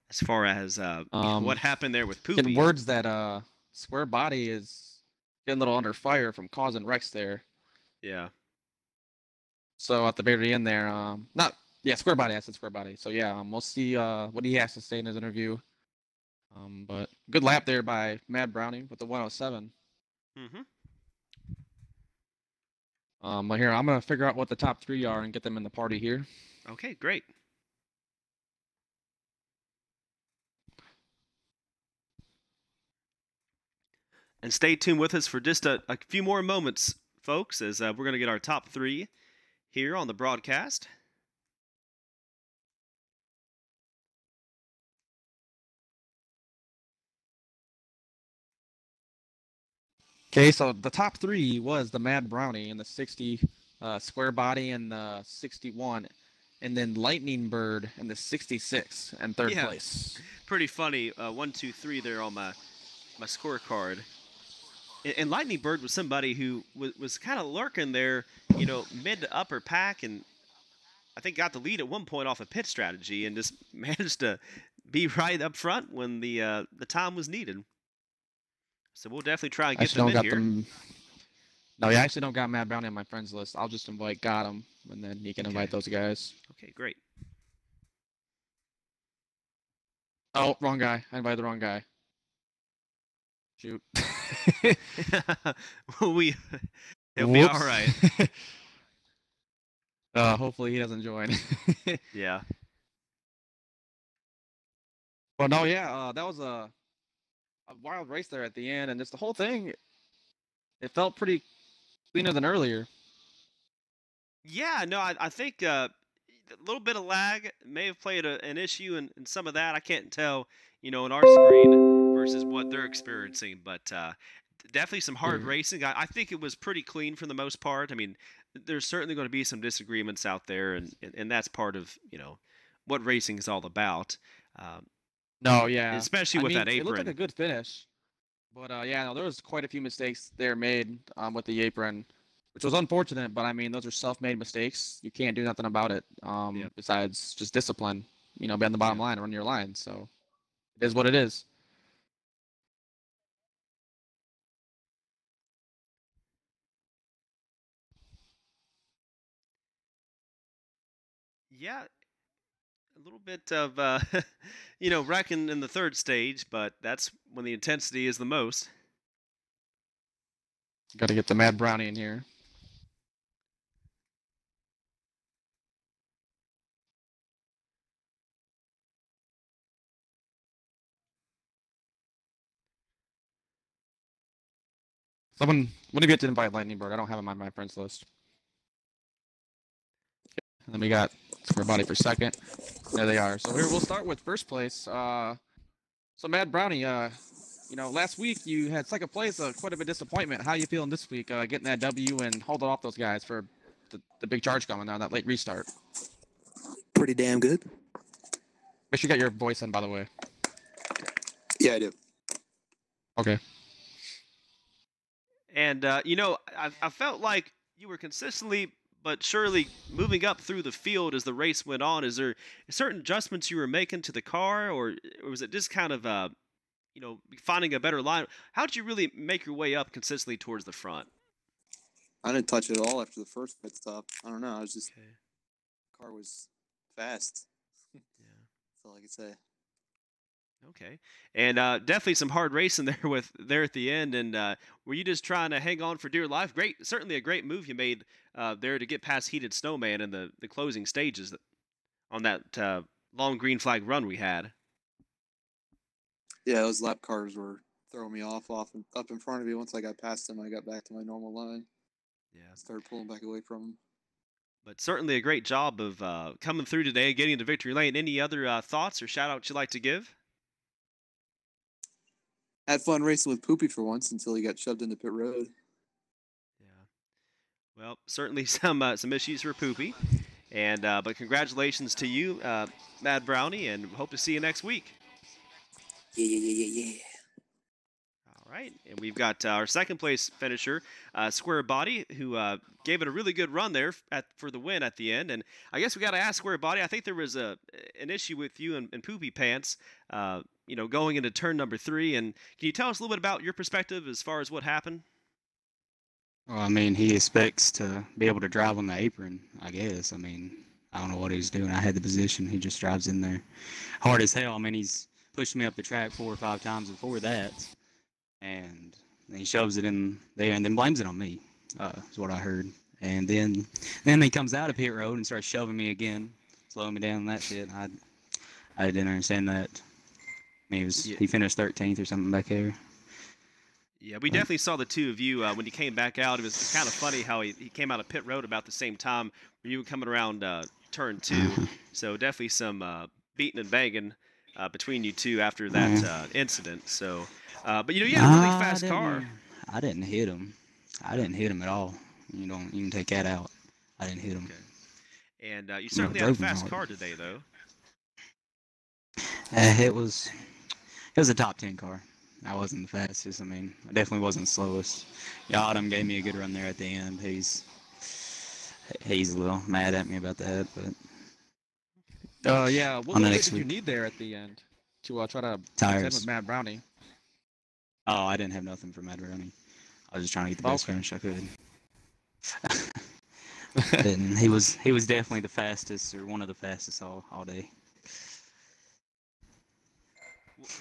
as far as what happened there with Poopy. In words that Square Body is getting a little under fire from causing wrecks there. Yeah. So at the very end there, Square Body. I said Square Body. So yeah, we'll see what he has to say in his interview. But good lap there by Mad Brownie with the 107. Mm-hmm. But here, I'm going to figure out what the top 3 are and get them in the party here. Okay, great. And stay tuned with us for just a few more moments, folks, as we're going to get our top 3 here on the broadcast. Okay, so the top three was the Mad Brownie in the 60, Square Body in the 61, and then Lightning Bird in the 66 and third Yeah, place. pretty funny. 1, 2, 3 there on my scorecard. And Lightning Bird was somebody who was kind of lurking there, mid to upper pack, and I think got the lead at one point off a pit strategy, and just managed to be right up front when the time was needed. So we'll definitely try and I get actually them don't in got here. them. No, I actually don't got Mad Brownie on my friends list. I'll just invite Got him, and then he can invite those guys. Okay, great. Oh, wrong guy. I invited the wrong guy. Shoot. It'll be all right. Hopefully he doesn't join. Yeah. Well, no, yeah, that was a wild race there at the end, and just the whole thing, it felt pretty cleaner than earlier. Yeah, no, I think a little bit of lag may have played an issue in some of that. I can't tell, in our screen versus what they're experiencing, but definitely some hard racing. I think it was pretty clean for the most part. I mean, there's certainly going to be some disagreements out there, and that's part of, what racing is all about. No, yeah. Especially with that apron. It looked like a good finish. But yeah, no, there was quite a few mistakes there made with the apron, which was unfortunate. But I mean, those are self-made mistakes. You can't do nothing about it besides just discipline. Be on the bottom line, run your line. So it is what it is. Yeah, a little bit of wrecking in the third stage, but that's when the intensity is the most. Got to get the Mad Brownie in here. Someone, what if you get to invite Lightning Bird? I don't have him on my friends list. And then we got Square Body for second. There they are. So here we'll start with first place. So Mad Brownie, last week you had second place, quite a bit of disappointment. How you feeling this week, getting that W and holding off those guys for the big charge coming down, that late restart? Pretty damn good. Make sure you got your voice in, by the way. Yeah, I do. Okay. And I felt like you were consistently but surely moving up through the field as the race went on. Is there certain adjustments you were making to the car, or was it just kind of finding a better line? How did you really make your way up consistently towards the front? I didn't touch it at all after the first pit stop. I don't know. I was just car was fast. Yeah, that's all I could say. Okay, and definitely some hard racing there at the end. And were you just trying to hang on for dear life? Certainly a great move you made there to get past Heated Snowman in the closing stages on that long green flag run we had. Yeah, those lap cars were throwing me off and up in front of me. Once I got past them, I got back to my normal line. Yeah, started pulling back away from them. But certainly a great job of coming through today, getting into victory lane. Any other thoughts or shout-outs you'd like to give? Had fun racing with Poopy for once until he got shoved into pit road. Yeah. Well, certainly some issues for Poopy, and but congratulations to you, Mad Brownie, and hope to see you next week. Yeah. All right, and we've got our second place finisher, Square Body, who gave it a really good run there for the win at the end. And I guess we got to ask Square Body. I think there was an issue with you and Poopy Pants, going into turn number 3. And can you tell us a little bit about your perspective as far as what happened? Well, I mean, he expects to be able to drive on the apron, I guess. I mean, I don't know what he's doing. I had the position. He just drives in there hard as hell. I mean, he's pushed me up the track 4 or 5 times before that. And he shoves it in there and then blames it on me, is what I heard. And then he comes out of pit road and starts shoving me again, slowing me down and that shit. I didn't understand that. I mean, he finished 13th or something back there. Yeah, we definitely saw the two of you when you came back out. It was kind of funny how he came out of pit road about the same time where you were coming around turn 2. So definitely some beating and banging between you two after that incident. So, but you had a really fast car. I didn't hit him. I didn't hit him at all. You can take that out. I didn't hit him. Okay. And you certainly had a fast car today, though. It was a top 10 car. I wasn't the fastest. I mean, I definitely wasn't the slowest. Autumn gave me a good run there at the end. He's a little mad at me about that, but yeah. What did you need there at the end to try to contend with Matt Brownie? Oh, I didn't have nothing for Matt Brownie. I was just trying to get the best finish I could. He was definitely the fastest, or one of the fastest all day.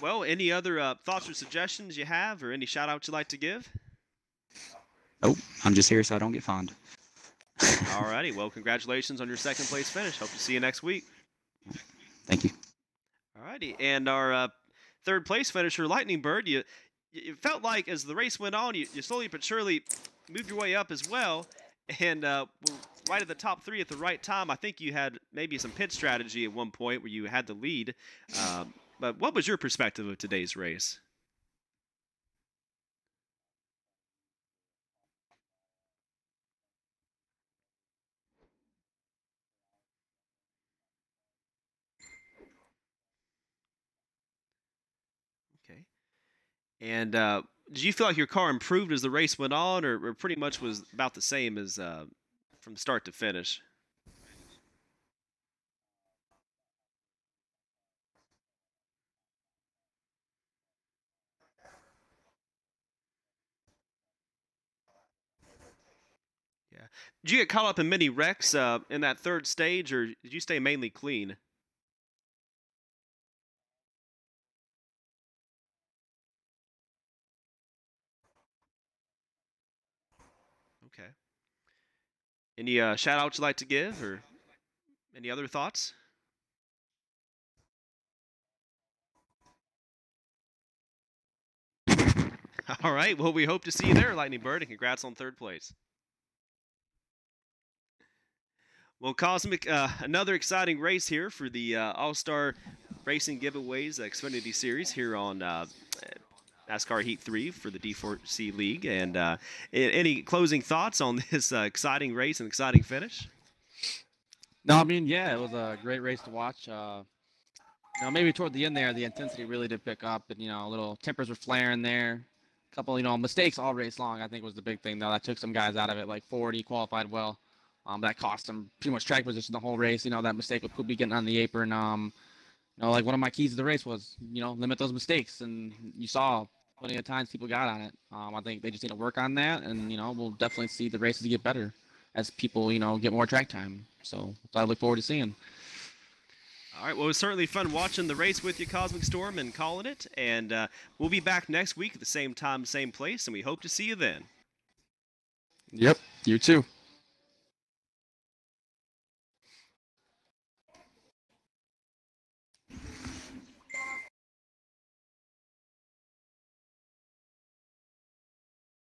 Well, any other thoughts or suggestions you have, or any shout-outs you'd like to give? Nope, I'm just here so I don't get fined. All righty. Well, congratulations on your second-place finish. Hope to see you next week. Thank you. All righty. And our third-place finisher, Lightning Bird, you felt like as the race went on, you slowly but surely moved your way up as well, and were right at the top 3 at the right time. I think you had maybe some pit strategy at one point where you had the lead. But what was your perspective of today's race? Okay. And did you feel like your car improved as the race went on, or pretty much was about the same as from start to finish? Yeah. Did you get caught up in many wrecks in that third stage, or did you stay mainly clean? Okay. Any shout-outs you'd like to give, or any other thoughts? All right. Well, we hope to see you there, Lightning Bird, and congrats on third place. Well, Cosmic, another exciting race here for the All-Star Racing Giveaways Xfinity Series here on NASCAR Heat 3 for the D4C League. And any closing thoughts on this exciting race and exciting finish? No, I mean, yeah, it was a great race to watch. Maybe toward the end there, the intensity really did pick up, and little tempers were flaring there. A couple, mistakes all race long, I think, was the big thing. Though that took some guys out of it. Like Ford, he qualified well. That cost him pretty much track position the whole race. That mistake with Poopy getting on the apron. Like one of my keys to the race was, limit those mistakes, and you saw plenty of times people got on it. I think they just need to work on that, and we'll definitely see the races get better as people, get more track time. So I look forward to seeing. All right, well, it was certainly fun watching the race with you, Cosmic Storm, and calling it. And we'll be back next week at the same time, same place, and we hope to see you then. Yep, you too.